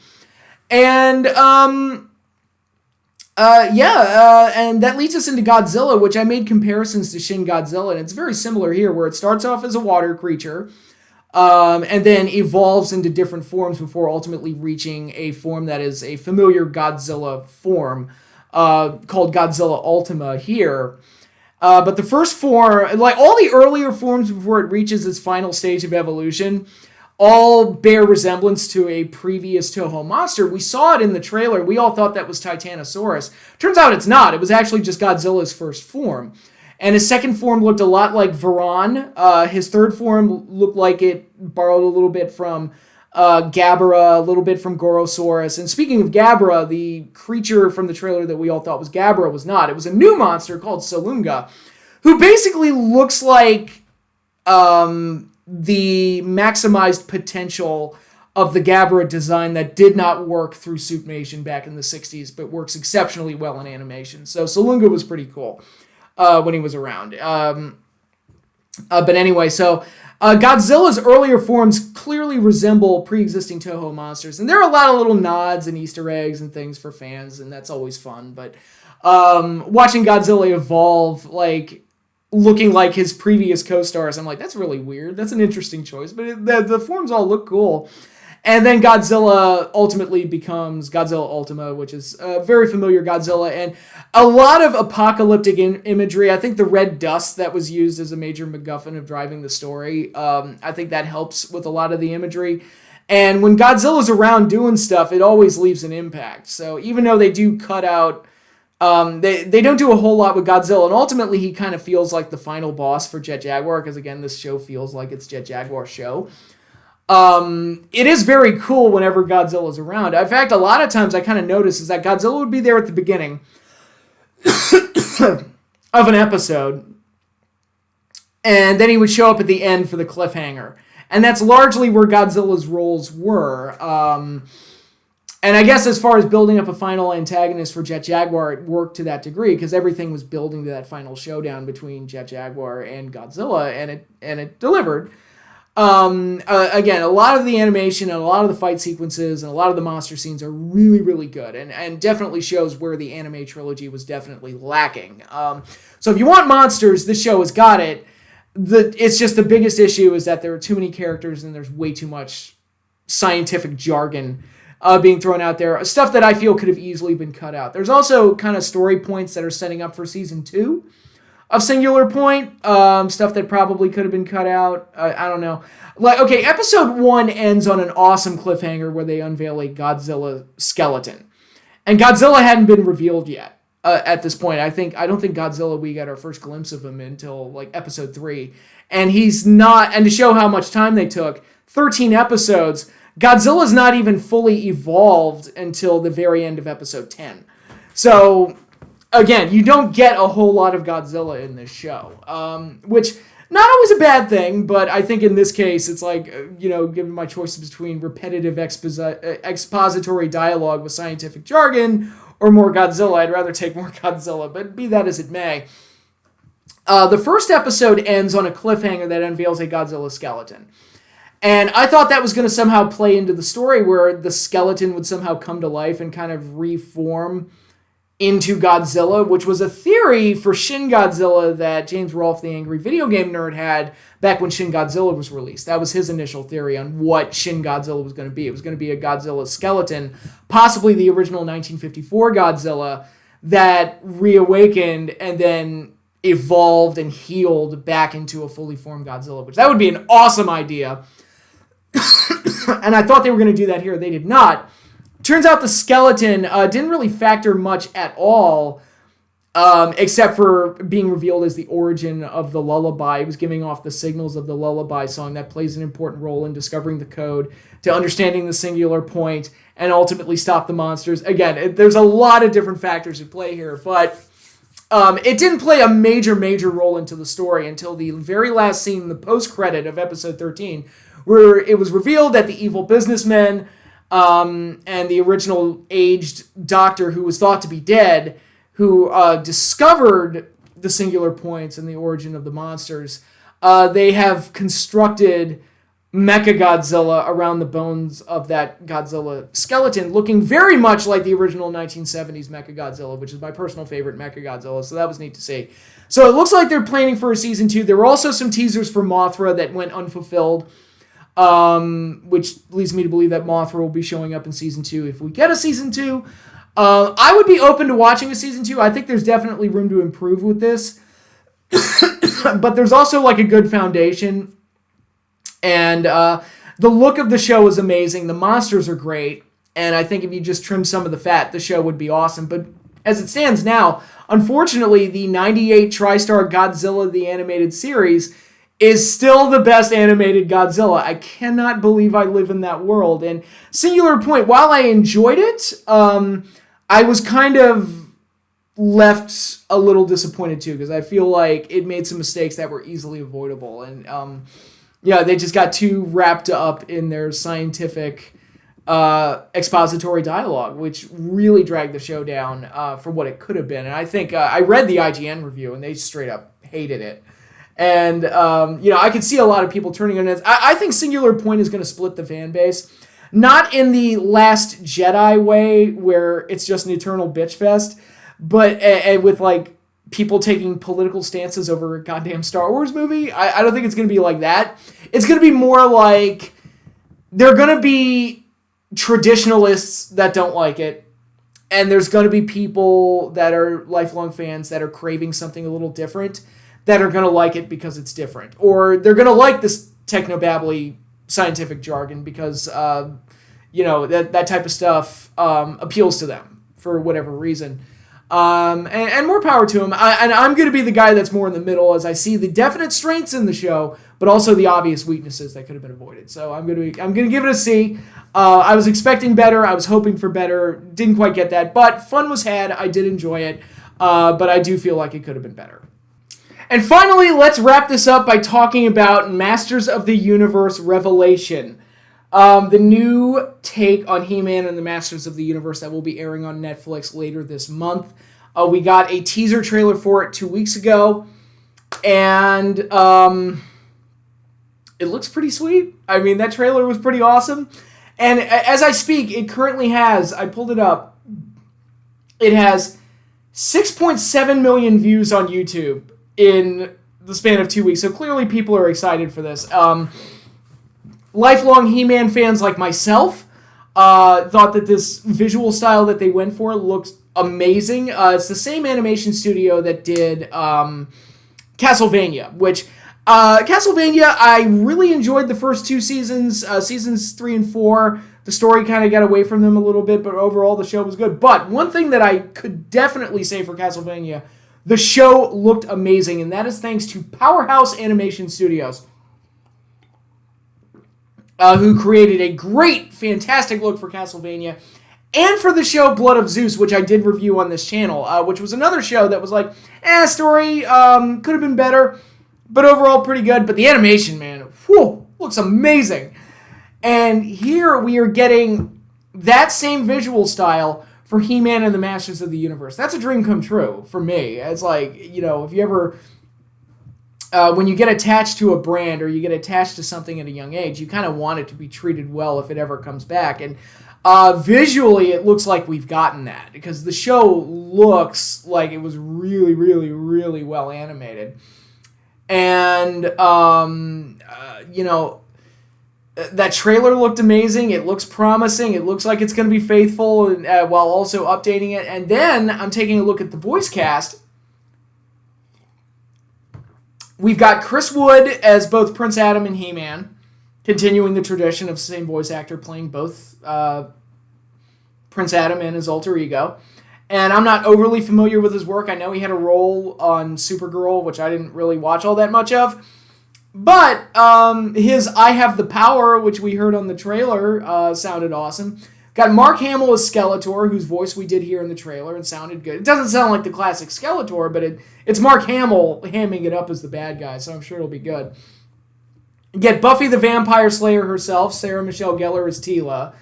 And and that leads us into Godzilla, which I made comparisons to Shin Godzilla, and it's very similar here, where it starts off as a water creature, and then evolves into different forms before ultimately reaching a form that is a familiar Godzilla form, called Godzilla Ultima here. But the first form, like all the earlier forms before it reaches its final stage of evolution, all bear resemblance to a previous Toho monster. We saw it in the trailer. We all thought that was Titanosaurus. Turns out it's not. It was actually just Godzilla's first form. And his second form looked a lot like Varan. His third form looked like it borrowed a little bit from Gabara, a little bit from Gorosaurus. And speaking of Gabara, the creature from the trailer that we all thought was Gabara was not. It was a new monster called Salunga, who basically looks like the maximized potential of the Gabara design that did not work through Suitmation back in the 60s, but works exceptionally well in animation. So Salunga was pretty cool when he was around. But anyway, so Godzilla's earlier forms clearly resemble pre-existing Toho monsters, and there are a lot of little nods and Easter eggs and things for fans, and that's always fun. But watching Godzilla evolve, like looking like his previous co-stars, I'm like, that's really weird. That's an interesting choice, but the forms all look cool. And then Godzilla ultimately becomes Godzilla Ultima, which is a very familiar Godzilla, and a lot of apocalyptic imagery. I think the red dust that was used as a major MacGuffin of driving the story, I think that helps with a lot of the imagery. And when Godzilla's around doing stuff, it always leaves an impact. So even though they do cut out, they don't do a whole lot with Godzilla, and ultimately he kind of feels like the final boss for Jet Jaguar, because again, this show feels like it's Jet Jaguar's show. It is very cool whenever Godzilla's around. In fact, a lot of times I kind of notice is that Godzilla would be there at the beginning of an episode, and then he would show up at the end for the cliffhanger. And that's largely where Godzilla's roles were. And I guess as far as building up a final antagonist for Jet Jaguar, it worked to that degree, because everything was building to that final showdown between Jet Jaguar and Godzilla, and it delivered. Again, a lot of the animation and a lot of the fight sequences and a lot of the monster scenes are really, really good, and definitely shows where the anime trilogy was definitely lacking. So if you want monsters, this show has got it. It's just the biggest issue is that there are too many characters and there's way too much scientific jargon being thrown out there. Stuff that I feel could have easily been cut out. There's also kind of story points that are setting up for season 2 of Singular Point, stuff that probably could have been cut out. I don't know. Like, okay, episode 1 ends on an awesome cliffhanger where they unveil a Godzilla skeleton, and Godzilla hadn't been revealed yet at this point. I don't think Godzilla, we got our first glimpse of him until like episode 3, and he's not. And to show how much time they took, 13 episodes. Godzilla's not even fully evolved until the very end of episode 10. So again, you don't get a whole lot of Godzilla in this show, which not always a bad thing, but I think in this case, it's like, given my choices between repetitive expository dialogue with scientific jargon or more Godzilla, I'd rather take more Godzilla, but be that as it may. The first episode ends on a cliffhanger that unveils a Godzilla skeleton. And I thought that was going to somehow play into the story where the skeleton would somehow come to life and kind of reform into Godzilla, which was a theory for Shin Godzilla that James Rolfe, the angry video game nerd, had back when Shin Godzilla was released. That was his initial theory on what Shin Godzilla was going to be. It was going to be a Godzilla skeleton, possibly the original 1954 Godzilla that reawakened and then evolved and healed back into a fully formed Godzilla, which that would be an awesome idea. And I thought they were going to do that here. They did not. Turns out the skeleton didn't really factor much at all, except for being revealed as the origin of the lullaby. It was giving off the signals of the lullaby song that plays an important role in discovering the code, to understanding the Singular Point, and ultimately stop the monsters. Again, there's a lot of different factors at play here, but it didn't play a major role into the story until the very last scene, the post-credit of episode 13, where it was revealed that the evil businessmen and the original aged doctor who was thought to be dead, who discovered the Singular Points and the origin of the monsters, they have constructed Mechagodzilla around the bones of that Godzilla skeleton, looking very much like the original 1970s Mechagodzilla, which is my personal favorite Mechagodzilla, so that was neat to see. So it looks like they're planning for a season 2. There were also some teasers for Mothra that went unfulfilled, which leads me to believe that Mothra will be showing up in season 2 if we get a season 2. I would be open to watching a season 2. I think there's definitely room to improve with this. But there's also like a good foundation. And The look of the show is amazing. The monsters are great. And I think if you just trim some of the fat, the show would be awesome. But as it stands now, unfortunately, the 98 TriStar Godzilla, the animated series, is still the best animated Godzilla. I cannot believe I live in that world. And Singular Point, while I enjoyed it, I was kind of left a little disappointed too, because I feel like it made some mistakes that were easily avoidable. And they just got too wrapped up in their scientific expository dialogue, which really dragged the show down for what it could have been. And I think I read the IGN review, and they straight up hated it. And I could see a lot of people turning on it. I think Singular Point is going to split the fan base, not in the Last Jedi way where it's just an eternal bitch fest, but with like people taking political stances over a goddamn Star Wars movie. I don't think it's going to be like that. It's going to be more like they're going to be traditionalists that don't like it, and there's going to be people that are lifelong fans that are craving something a little different that are going to like it because it's different, or they're going to like this technobabbly scientific jargon because that type of stuff appeals to them for whatever reason, and more power to them. I'm going to be the guy that's more in the middle, as I see the definite strengths in the show but also the obvious weaknesses that could have been avoided. So I'm gonna give it a C. I was expecting better. I was hoping for better. Didn't quite get that, but fun was had. I did enjoy it, but I do feel like it could have been better. And finally, let's wrap this up by talking about Masters of the Universe Revelation, the new take on He-Man and the Masters of the Universe that will be airing on Netflix later this month. We got a teaser trailer for it 2 weeks ago, and it looks pretty sweet. I mean, that trailer was pretty awesome. And as I speak, it currently has, I pulled it up, it has 6.7 million views on YouTube in the span of 2 weeks. So clearly people are excited for this. Lifelong He-Man fans like myself thought that this visual style that they went for looked amazing. It's the same animation studio that did Castlevania, which Castlevania, I really enjoyed the first two seasons, seasons 3 and 4. The story kind of got away from them a little bit, but overall the show was good. But one thing that I could definitely say for Castlevania, the show looked amazing, and that is thanks to Powerhouse Animation Studios, who created a great, fantastic look for Castlevania, and for the show Blood of Zeus, which I did review on this channel, which was another show that was like, story could have been better, but overall pretty good. But the animation, man, whew, looks amazing. And here we are getting that same visual style for He-Man and the Masters of the Universe. That's a dream come true for me. It's like, if you ever, when you get attached to a brand or you get attached to something at a young age, you kind of want it to be treated well if it ever comes back. And visually, it looks like we've gotten that, because the show looks like it was really, really, really well animated. And, that trailer looked amazing. It looks promising. It looks like it's going to be faithful and, while also updating it. And then I'm taking a look at the voice cast. We've got Chris Wood as both Prince Adam and He-Man, continuing the tradition of the same voice actor playing both Prince Adam and his alter ego. And I'm not overly familiar with his work. I know he had a role on Supergirl, which I didn't really watch all that much of. But his I Have the Power, which we heard on the trailer, sounded awesome. Got Mark Hamill as Skeletor, whose voice we did hear in the trailer, and sounded good. It doesn't sound like the classic Skeletor, but it's Mark Hamill hamming it up as the bad guy, so I'm sure it'll be good. Get Buffy the Vampire Slayer herself, Sarah Michelle Gellar as Teela.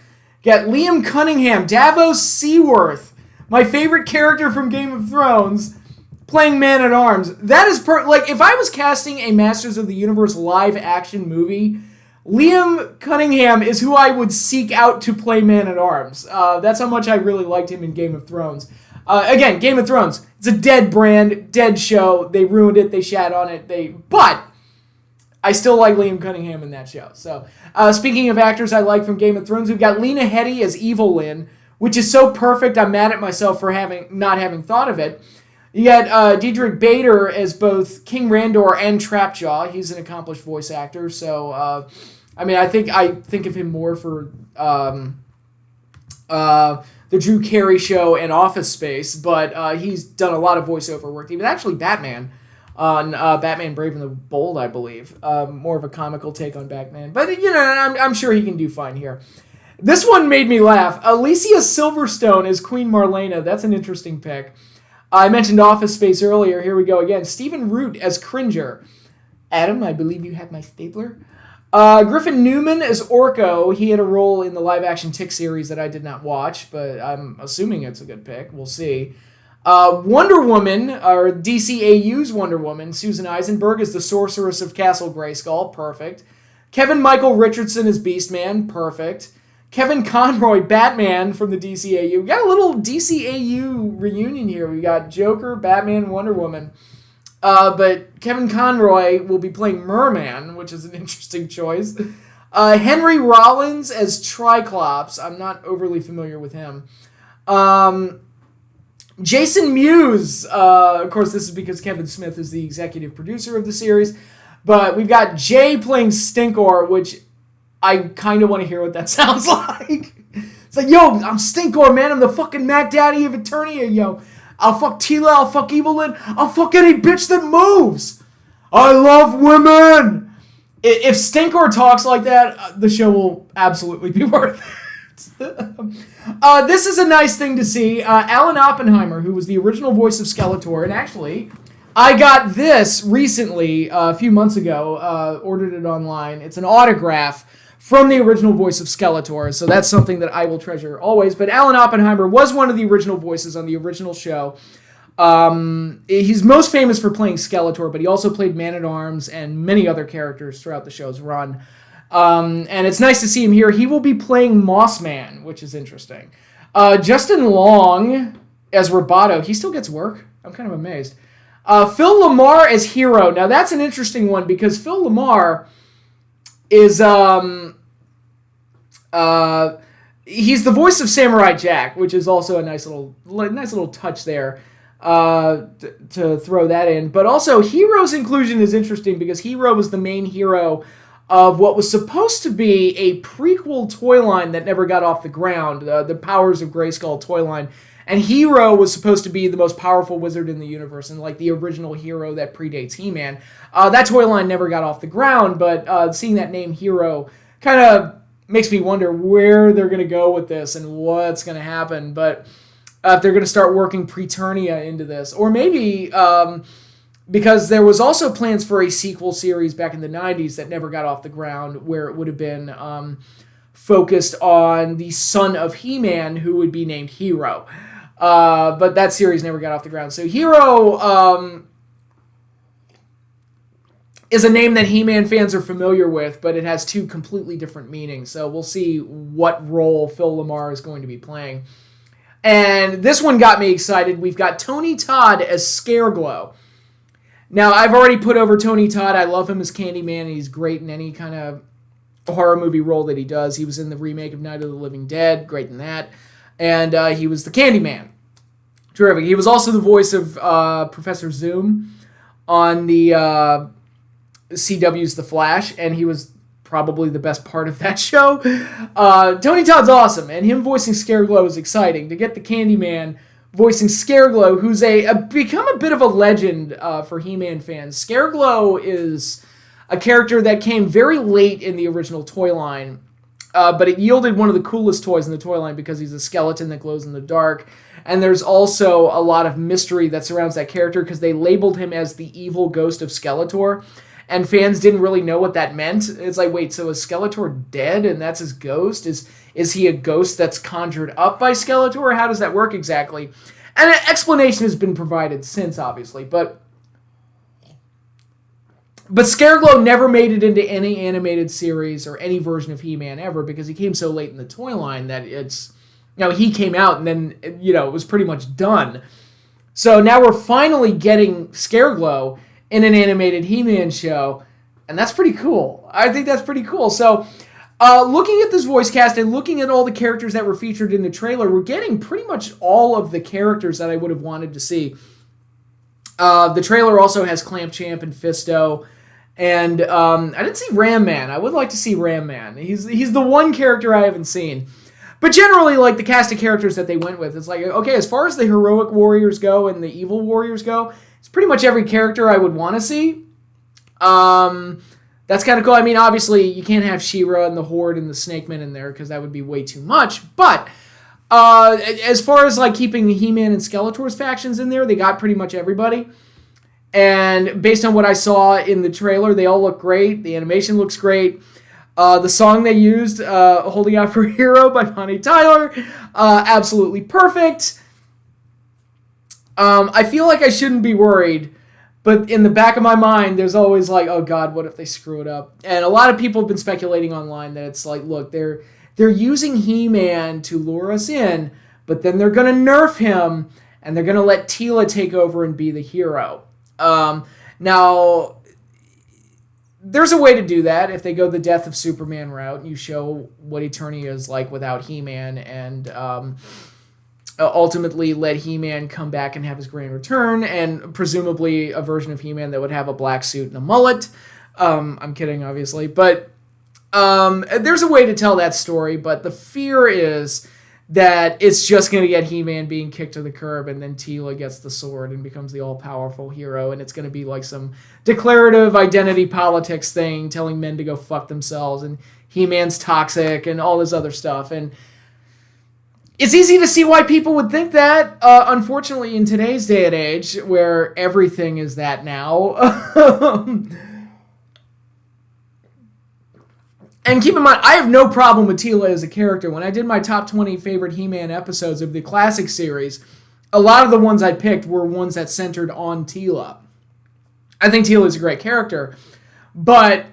Get Liam Cunningham, Davos Seaworth, my favorite character from Game of Thrones, playing Man-at-Arms. That is if I was casting a Masters of the Universe live-action movie, Liam Cunningham is who I would seek out to play Man-at-Arms. That's how much I really liked him in Game of Thrones. Again, Game of Thrones, it's a dead brand, dead show. They ruined it, they shat on it, but I still like Liam Cunningham in that show. So, speaking of actors I like from Game of Thrones, we've got Lena Headey as Evil Lynn, which is so perfect, I'm mad at myself for not having thought of it. You got Diedrick Bader as both King Randor and Trapjaw. He's an accomplished voice actor, so I mean, I think of him more for the Drew Carey Show and Office Space, but he's done a lot of voiceover work. He was actually Batman on Batman Brave and the Bold, I believe. More of a comical take on Batman. But, I'm sure he can do fine here. This one made me laugh. Alicia Silverstone as Queen Marlena. That's an interesting pick. I mentioned Office Space earlier. Here we go again. Stephen Root as Cringer. Adam, I believe you had my stapler. Griffin Newman as Orko. He had a role in the live-action Tick series that I did not watch, but I'm assuming it's a good pick. We'll see. Wonder Woman, or DCAU's Wonder Woman, Susan Eisenberg is the Sorceress of Castle Grayskull. Perfect. Kevin Michael Richardson as Beastman. Perfect. Kevin Conroy, Batman from the DCAU. We got a little DCAU reunion here. We got Joker, Batman, Wonder Woman. But Kevin Conroy will be playing Merman, which is an interesting choice. Henry Rollins as Triclops. I'm not overly familiar with him. Jason Mewes. Of course, this is because Kevin Smith is the executive producer of the series. But we've got Jay playing Stinkor, which I kind of want to hear what that sounds like. It's like, yo, I'm Stinkor, man. I'm the fucking Mac Daddy of Eternia, yo. I'll fuck Tila, I'll fuck Evelyn, I'll fuck any bitch that moves. I love women. If Stinkor talks like that, the show will absolutely be worth it. This is a nice thing to see. Alan Oppenheimer, who was the original voice of Skeletor, and actually, I got this recently, a few months ago, ordered it online. It's an autograph from the original voice of Skeletor, so that's something that I will treasure always. But Alan Oppenheimer was one of the original voices on the original show. He's most famous for playing Skeletor, but he also played Man-at-Arms and many other characters throughout the show's run. And it's nice to see him here. He will be playing Mossman, which is interesting. Justin Long as Roboto. He still gets work. I'm kind of amazed. Phil Lamar as Hero. Now, that's an interesting one because Phil Lamar is he's the voice of Samurai Jack, which is also a nice little touch there to throw that in. But also, Hero's inclusion is interesting because Hero was the main hero of what was supposed to be a prequel toy line that never got off the ground, the Powers of Grayskull toy line. And Hero was supposed to be the most powerful wizard in the universe and like the original hero that predates He-Man. That toy line never got off the ground, but seeing that name Hero kind of makes me wonder where they're going to go with this and what's going to happen. But if they're going to start working Preternia into this. Or maybe because there was also plans for a sequel series back in the 90s that never got off the ground where it would have been focused on the son of He-Man who would be named Hero. But that series never got off the ground. So Hero is a name that He-Man fans are familiar with, but it has two completely different meanings. So we'll see what role Phil Lamar is going to be playing. And this one got me excited. We've got Tony Todd as Scareglow. Now, I've already put over Tony Todd. I love him as Candyman, and he's great in any kind of horror movie role that he does. He was in the remake of Night of the Living Dead. Great in that. And he was the Candyman. Terrific. He was also the voice of Professor Zoom on the CW's The Flash, and he was probably the best part of that show. Tony Todd's awesome, and him voicing Scareglow is exciting. To get the Candyman voicing Scareglow, who's become a bit of a legend for He-Man fans. Scareglow is a character that came very late in the original toy line, but it yielded one of the coolest toys in the toy line because he's a skeleton that glows in the dark. And there's also a lot of mystery that surrounds that character because they labeled him as the evil ghost of Skeletor. And fans didn't really know what that meant. It's like, wait, so is Skeletor dead and that's his ghost? Is he a ghost that's conjured up by Skeletor? How does that work exactly? And an explanation has been provided since, obviously. But Scareglow never made it into any animated series or any version of He-Man ever because he came so late in the toy line that he came out and then, it was pretty much done. So now we're finally getting Scareglow in an animated He-Man show, and that's pretty cool. I think that's pretty cool. So looking at this voice cast and looking at all the characters that were featured in the trailer, we're getting pretty much all of the characters that I would have wanted to see. The trailer also has Clamp Champ and Fisto And I didn't see Ram Man. I would like to see Ram Man. He's the one character I haven't seen. But generally, like, the cast of characters that they went with, it's like, okay, as far as the heroic warriors go and the evil warriors go, it's pretty much every character I would want to see. That's kind of cool. I mean, obviously, you can't have She-Ra and the Horde and the Snake Men in there because that would be way too much. But as far as, like, keeping the He-Man and Skeletor's factions in there, they got pretty much everybody. And based on what I saw in the trailer, they all look great. The animation looks great. The song they used, Holding Out for a Hero by Bonnie Tyler, absolutely perfect. I feel like I shouldn't be worried, but in the back of my mind, there's always like, oh God, what if they screw it up? And a lot of people have been speculating online that it's like, look, they're using He-Man to lure us in, but then they're going to nerf him, and they're going to let Teela take over and be the hero. Now, there's a way to do that if they go the Death of Superman route and you show what Eternia is like without He-Man and ultimately let He-Man come back and have his grand return, and presumably a version of He-Man that would have a black suit and a mullet. I'm kidding, obviously, but there's a way to tell that story, but the fear is that it's just going to get He-Man being kicked to the curb, and then Teela gets the sword and becomes the all-powerful hero, and it's going to be like some declarative identity politics thing, telling men to go fuck themselves, and He-Man's toxic, and all this other stuff. And it's easy to see why people would think that, unfortunately, in today's day and age, where everything is that now. And keep in mind, I have no problem with Teela as a character. When I did my top 20 favorite He-Man episodes of the classic series, a lot of the ones I picked were ones that centered on Teela. I think Teela is a great character. But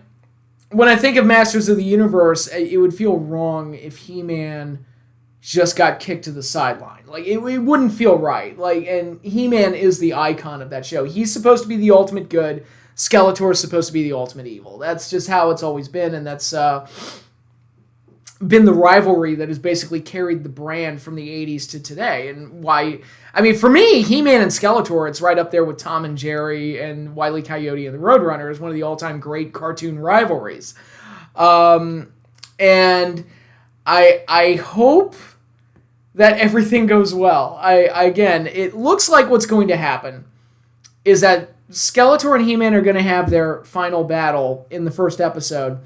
when I think of Masters of the Universe, it would feel wrong if He-Man just got kicked to the sideline. Like, it wouldn't feel right. Like, and He-Man is the icon of that show. He's supposed to be the ultimate good. Skeletor is supposed to be the ultimate evil. That's just how it's always been, and that's been the rivalry that has basically carried the brand from the 80s to today. And why, I mean, for me, He-Man and Skeletor, it's right up there with Tom and Jerry and Wile E. Coyote and the Roadrunner as one of the all-time great cartoon rivalries. And I hope that everything goes well. Again, it looks like what's going to happen is that Skeletor and He-Man are going to have their final battle in the first episode,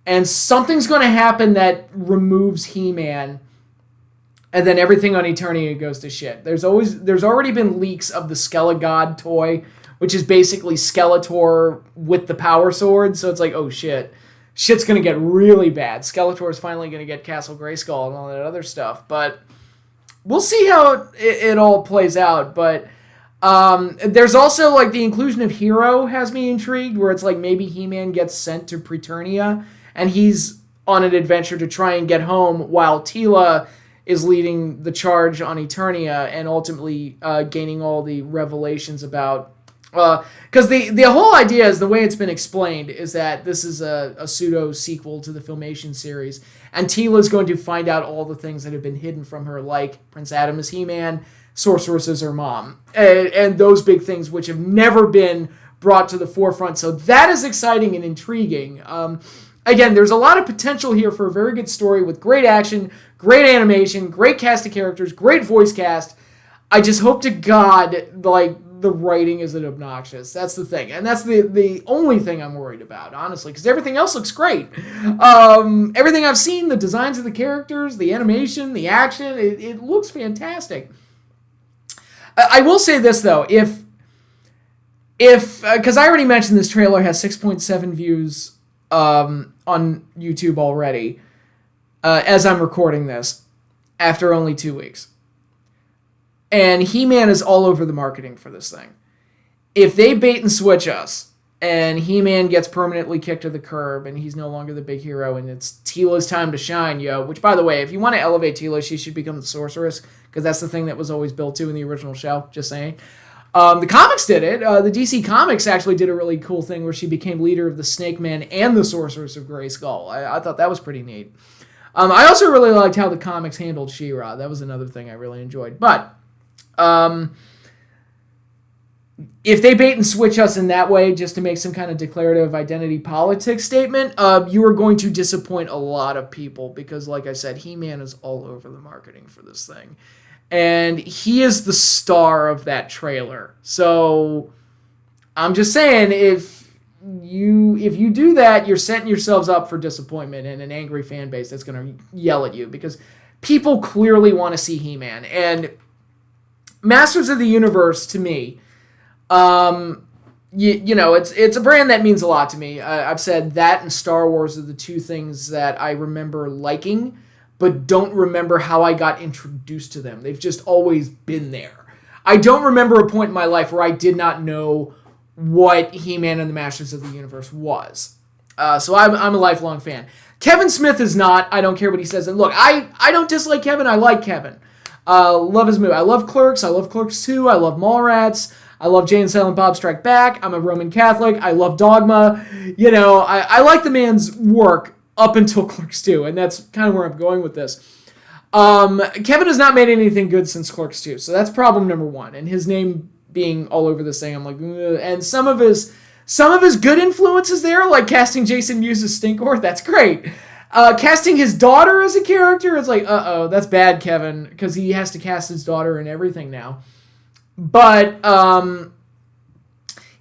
and something's going to happen that removes He-Man, and then everything on Eternia goes to shit. There's already been leaks of the Skelegod toy, which is basically Skeletor with the power sword, so it's like, oh shit. Shit's going to get really bad. Skeletor is finally going to get Castle Grayskull and all that other stuff, but we'll see how it all plays out, but there's also, like, the inclusion of Hero has me intrigued, where it's like maybe He-Man gets sent to Preternia, and he's on an adventure to try and get home, while Teela is leading the charge on Eternia and ultimately gaining all the revelations about... Because the whole idea is, the way it's been explained, is that this is a pseudo-sequel to the Filmation series, and Teela's going to find out all the things that have been hidden from her, like Prince Adam is He-Man, Sorceress is her mom, and those big things which have never been brought to the forefront. So that is exciting and intriguing. Again, there's a lot of potential here for a very good story with great action, great animation, great cast of characters, great voice cast. I just hope to God, like, the writing isn't obnoxious. That's the thing. And that's the only thing I'm worried about, honestly, because everything else looks great. Everything I've seen, the designs of the characters, the animation, the action, it looks fantastic. I will say this, though, if because I already mentioned this trailer has 6.7 views on YouTube already, as I'm recording this, after only 2 weeks. And He-Man is all over the marketing for this thing. If they bait and switch us, and He-Man gets permanently kicked to the curb, and he's no longer the big hero, and it's Teela's time to shine, yo. Which, by the way, if you want to elevate Teela, she should become the Sorceress, because that's the thing that was always built to in the original show, just saying. The comics did it. The DC Comics actually did a really cool thing where she became leader of the Snake Men and the Sorceress of Grayskull. I thought that was pretty neat. I also really liked how the comics handled She-Ra. That was another thing I really enjoyed. But if they bait and switch us in that way just to make some kind of declarative identity politics statement, you are going to disappoint a lot of people because, like I said, He-Man is all over the marketing for this thing. And he is the star of that trailer. So I'm just saying, if you do that, you're setting yourselves up for disappointment and an angry fan base that's going to yell at you because people clearly want to see He-Man. And Masters of the Universe, to me, it's a brand that means a lot to me. I've said that and Star Wars are the two things that I remember liking, but don't remember how I got introduced to them. They've just always been there. I don't remember a point in my life where I did not know what He-Man and the Masters of the Universe was. So I'm a lifelong fan. Kevin Smith is not. I don't care what he says. And look, I don't dislike Kevin. I like Kevin. Love his movie. I love Clerks. I love Clerks 2. I love Mallrats. I love Jay and Silent Bob Strike Back. I'm a Roman Catholic. I love Dogma. I like the man's work up until Clerks 2, and that's kind of where I'm going with this. Kevin has not made anything good since Clerks 2, so that's problem number one. And his name being all over this thing, I'm like, ugh. And some of his good influences there, like casting Jason Mewes as Stinkor, that's great. Casting his daughter as a character, it's like, that's bad, Kevin, because he has to cast his daughter in everything now. But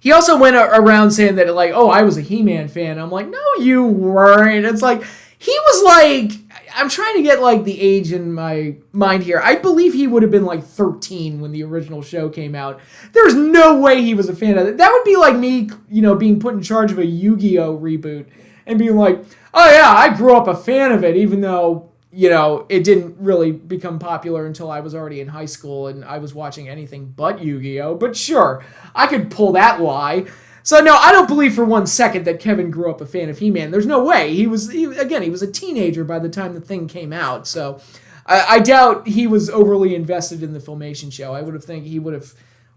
he also went around saying that, like, I was a He-Man fan. I'm like, no, you weren't. It's like, he was like, I'm trying to get, like, the age in my mind here. I believe he would have been, like, 13 when the original show came out. There's no way he was a fan of it. That would be like me, being put in charge of a Yu-Gi-Oh! Reboot and being like, oh, yeah, I grew up a fan of it, even though, it didn't really become popular until I was already in high school and I was watching anything but Yu-Gi-Oh! But sure, I could pull that lie. So no, I don't believe for 1 second that Kevin grew up a fan of He-Man. There's no way. He was a teenager by the time the thing came out. So I doubt he was overly invested in the Filmation show. I would have think he would have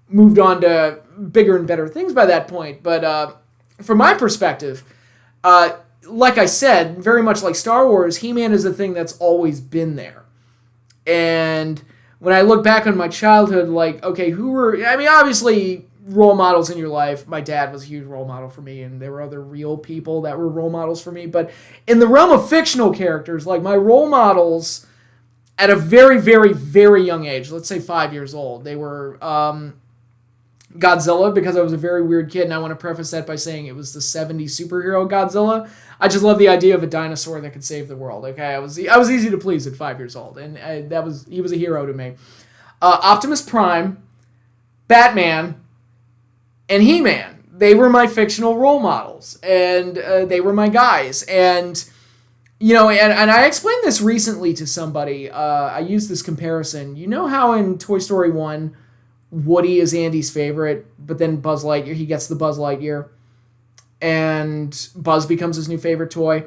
moved on to bigger and better things by that point. But from my perspective, like I said, very much like Star Wars, He-Man is a thing that's always been there. And when I look back on my childhood, like, okay, obviously role models in your life. My dad was a huge role model for me, and there were other real people that were role models for me. But in the realm of fictional characters, like my role models at a very, very, very young age, let's say 5 years old, they were Godzilla, because I was a very weird kid, and I want to preface that by saying it was the 70s superhero Godzilla. I just love the idea of a dinosaur that could save the world. Okay, I was easy to please at 5 years old, and he was a hero to me. Optimus Prime, Batman, and He-Man. They were my fictional role models, and they were my guys. And and I explained this recently to somebody. I used this comparison. You know how in Toy Story 1, Woody is Andy's favorite, but then Buzz Lightyear, he gets the Buzz Lightyear, and Buzz becomes his new favorite toy.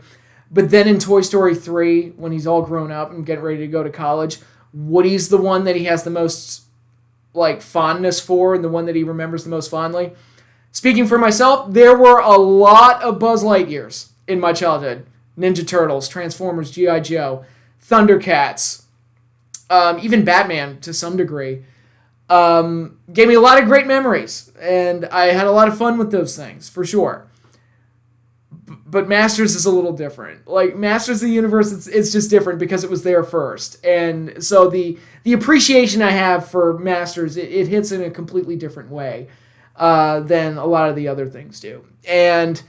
But then in Toy Story 3, when he's all grown up and getting ready to go to college, Woody's the one that he has the most fondness for and the one that he remembers the most fondly. Speaking for myself, there were a lot of Buzz Lightyears in my childhood. Ninja Turtles, Transformers, G.I. Joe, Thundercats, even Batman to some degree. Gave me a lot of great memories, and I had a lot of fun with those things, for sure. But Masters is a little different. Like, Masters of the Universe, it's just different because it was there first. And so the appreciation I have for Masters, it hits in a completely different way than a lot of the other things do. And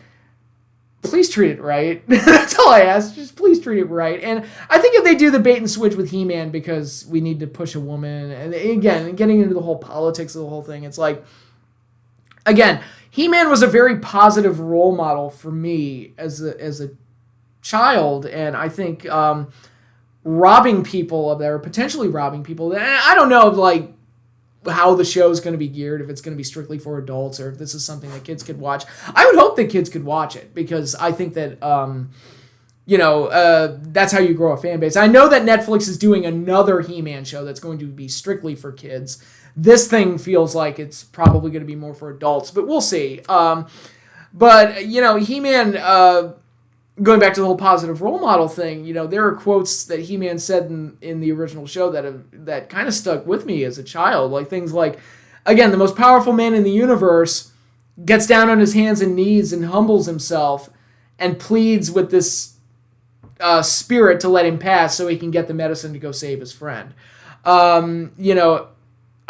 please treat it right. That's all I ask. Just please treat it right. And I think if they do the bait and switch with He-Man because we need to push a woman, and again, getting into the whole politics of the whole thing, it's like, again, He-Man was a very positive role model for me as a child, and I think robbing people of that, or potentially robbing people, and I don't know, how the show is going to be geared, if it's going to be strictly for adults, or if this is something that kids could watch. I would hope that kids could watch it, because I think that, that's how you grow a fan base. I know that Netflix is doing another He-Man show that's going to be strictly for kids. This thing feels like it's probably going to be more for adults, but we'll see. But He-Man, going back to the whole positive role model thing, there are quotes that He-Man said in the original show that kind of stuck with me as a child. Like things like, again, the most powerful man in the universe gets down on his hands and knees and humbles himself and pleads with this spirit to let him pass so he can get the medicine to go save his friend.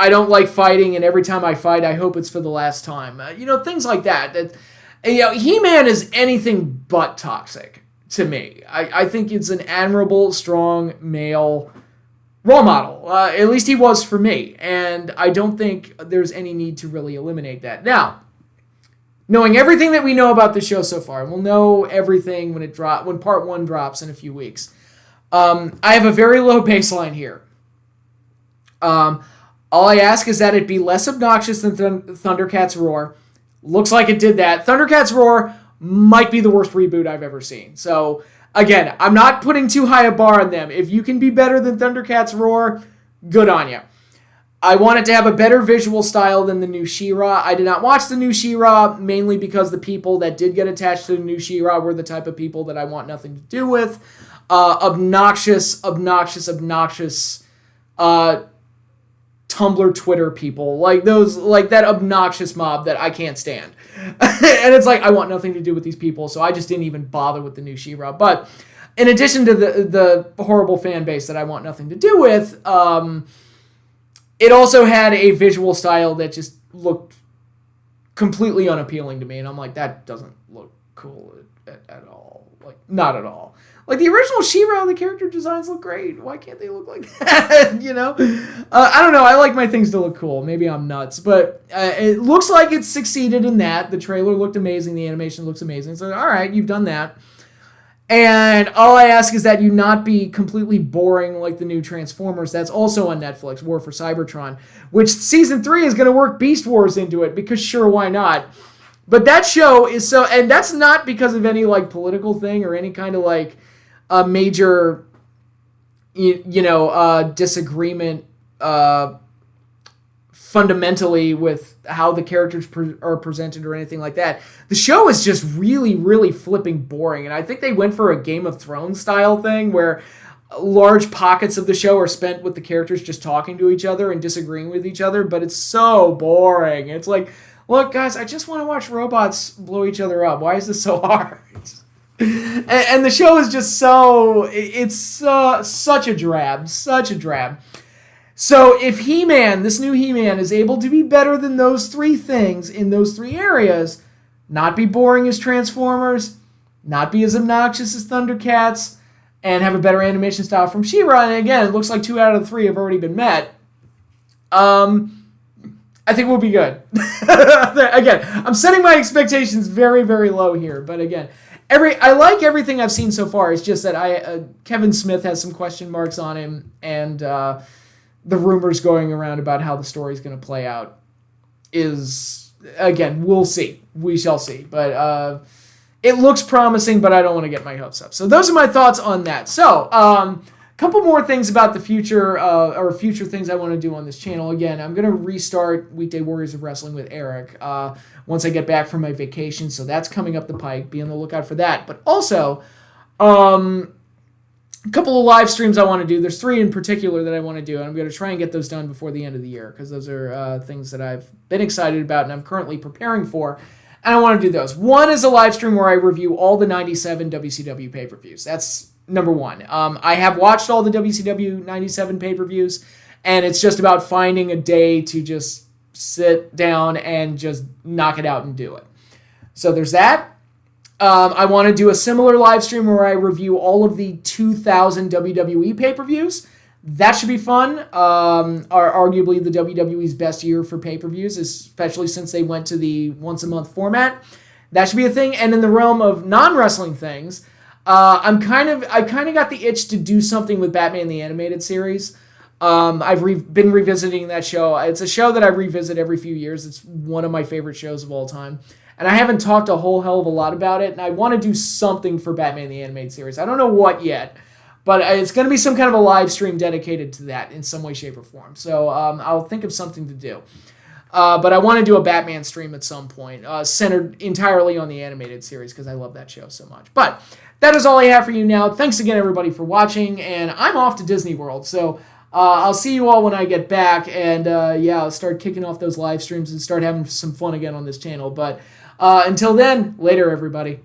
I don't like fighting, and every time I fight, I hope it's for the last time. Things like that. He-Man is anything but toxic to me. I think it's an admirable, strong male role model. At least he was for me, and I don't think there's any need to really eliminate that. Now, knowing everything that we know about the show so far, and we'll know everything when part 1 drops in a few weeks. I have a very low baseline here. All I ask is that it be less obnoxious than Thundercats Roar. Looks like it did that. Thundercats Roar might be the worst reboot I've ever seen. So, again, I'm not putting too high a bar on them. If you can be better than Thundercats Roar, good on you. I want it to have a better visual style than the new She-Ra. I did not watch the new She-Ra, mainly because the people that did get attached to the new She-Ra were the type of people that I want nothing to do with. Obnoxious Tumblr, Twitter people, like that obnoxious mob that I can't stand. And it's like, I want nothing to do with these people, so I just didn't even bother with the new She-Ra. But in addition to the horrible fan base that I want nothing to do with, it also had a visual style that just looked completely unappealing to me, and I'm like, that doesn't look cool at all. Like, not at all. Like, the original She-Ra, the character designs look great. Why can't they look like that, I don't know. I like my things to look cool. Maybe I'm nuts. But it looks like it's succeeded in that. The trailer looked amazing. The animation looks amazing. So, all right, you've done that. And all I ask is that you not be completely boring like the new Transformers. That's also on Netflix, War for Cybertron, which Season 3 is going to work Beast Wars into it, because sure, why not? But that show is so... And that's not because of any, political thing or any kind of, a major, disagreement fundamentally with how the characters are presented or anything like that. The show is just really, really flipping boring. And I think they went for a Game of Thrones style thing where large pockets of the show are spent with the characters just talking to each other and disagreeing with each other. But it's so boring. It's like, look, guys, I just want to watch robots blow each other up. Why is this so hard? And the show is just it's such a drab. So if He-Man, this new He-Man, is able to be better than those 3 things in those 3 areas, not be boring as Transformers, not be as obnoxious as Thundercats, and have a better animation style from She-Ra, and again, it looks like 2 out of the 3 have already been met, I think we'll be good. Again, I'm setting my expectations very, very low here, but again... I like everything I've seen so far. It's just that Kevin Smith has some question marks on him, and the rumors going around about how the story's going to play out is, again, we'll see. We shall see. But it looks promising, but I don't want to get my hopes up. So those are my thoughts on that. So, couple more things about the future, or future things I want to do on this channel. Again, I'm going to restart Weekday Warriors of Wrestling with Eric once I get back from my vacation, so that's coming up the pike. Be on the lookout for that. But also, a couple of live streams I want to do. There's 3 in particular that I want to do, and I'm going to try and get those done before the end of the year, because those are things that I've been excited about and I'm currently preparing for, and I want to do those. One is a live stream where I review all the 97 WCW pay-per-views. That's number 1. I have watched all the WCW 97 pay-per-views, and it's just about finding a day to just sit down and just knock it out and do it. So there's that. I want to do a similar live stream where I review all of the 2000 WWE pay-per-views. That should be fun. Are arguably the WWE's best year for pay-per-views, especially since they went to the once-a-month format. That should be a thing. And in the realm of non-wrestling things, I kind of got the itch to do something with Batman the Animated Series. I've been revisiting that show. It's a show that I revisit every few years. It's one of my favorite shows of all time. And I haven't talked a whole hell of a lot about it, and I want to do something for Batman the Animated Series. I don't know what yet, but it's going to be some kind of a live stream dedicated to that in some way, shape, or form. So I'll think of something to do. But I want to do a Batman stream at some point, centered entirely on the animated series, because I love that show so much. But that is all I have for you now. Thanks again, everybody, for watching, and I'm off to Disney World, so I'll see you all when I get back, and I'll start kicking off those live streams and start having some fun again on this channel. But until then, later, everybody.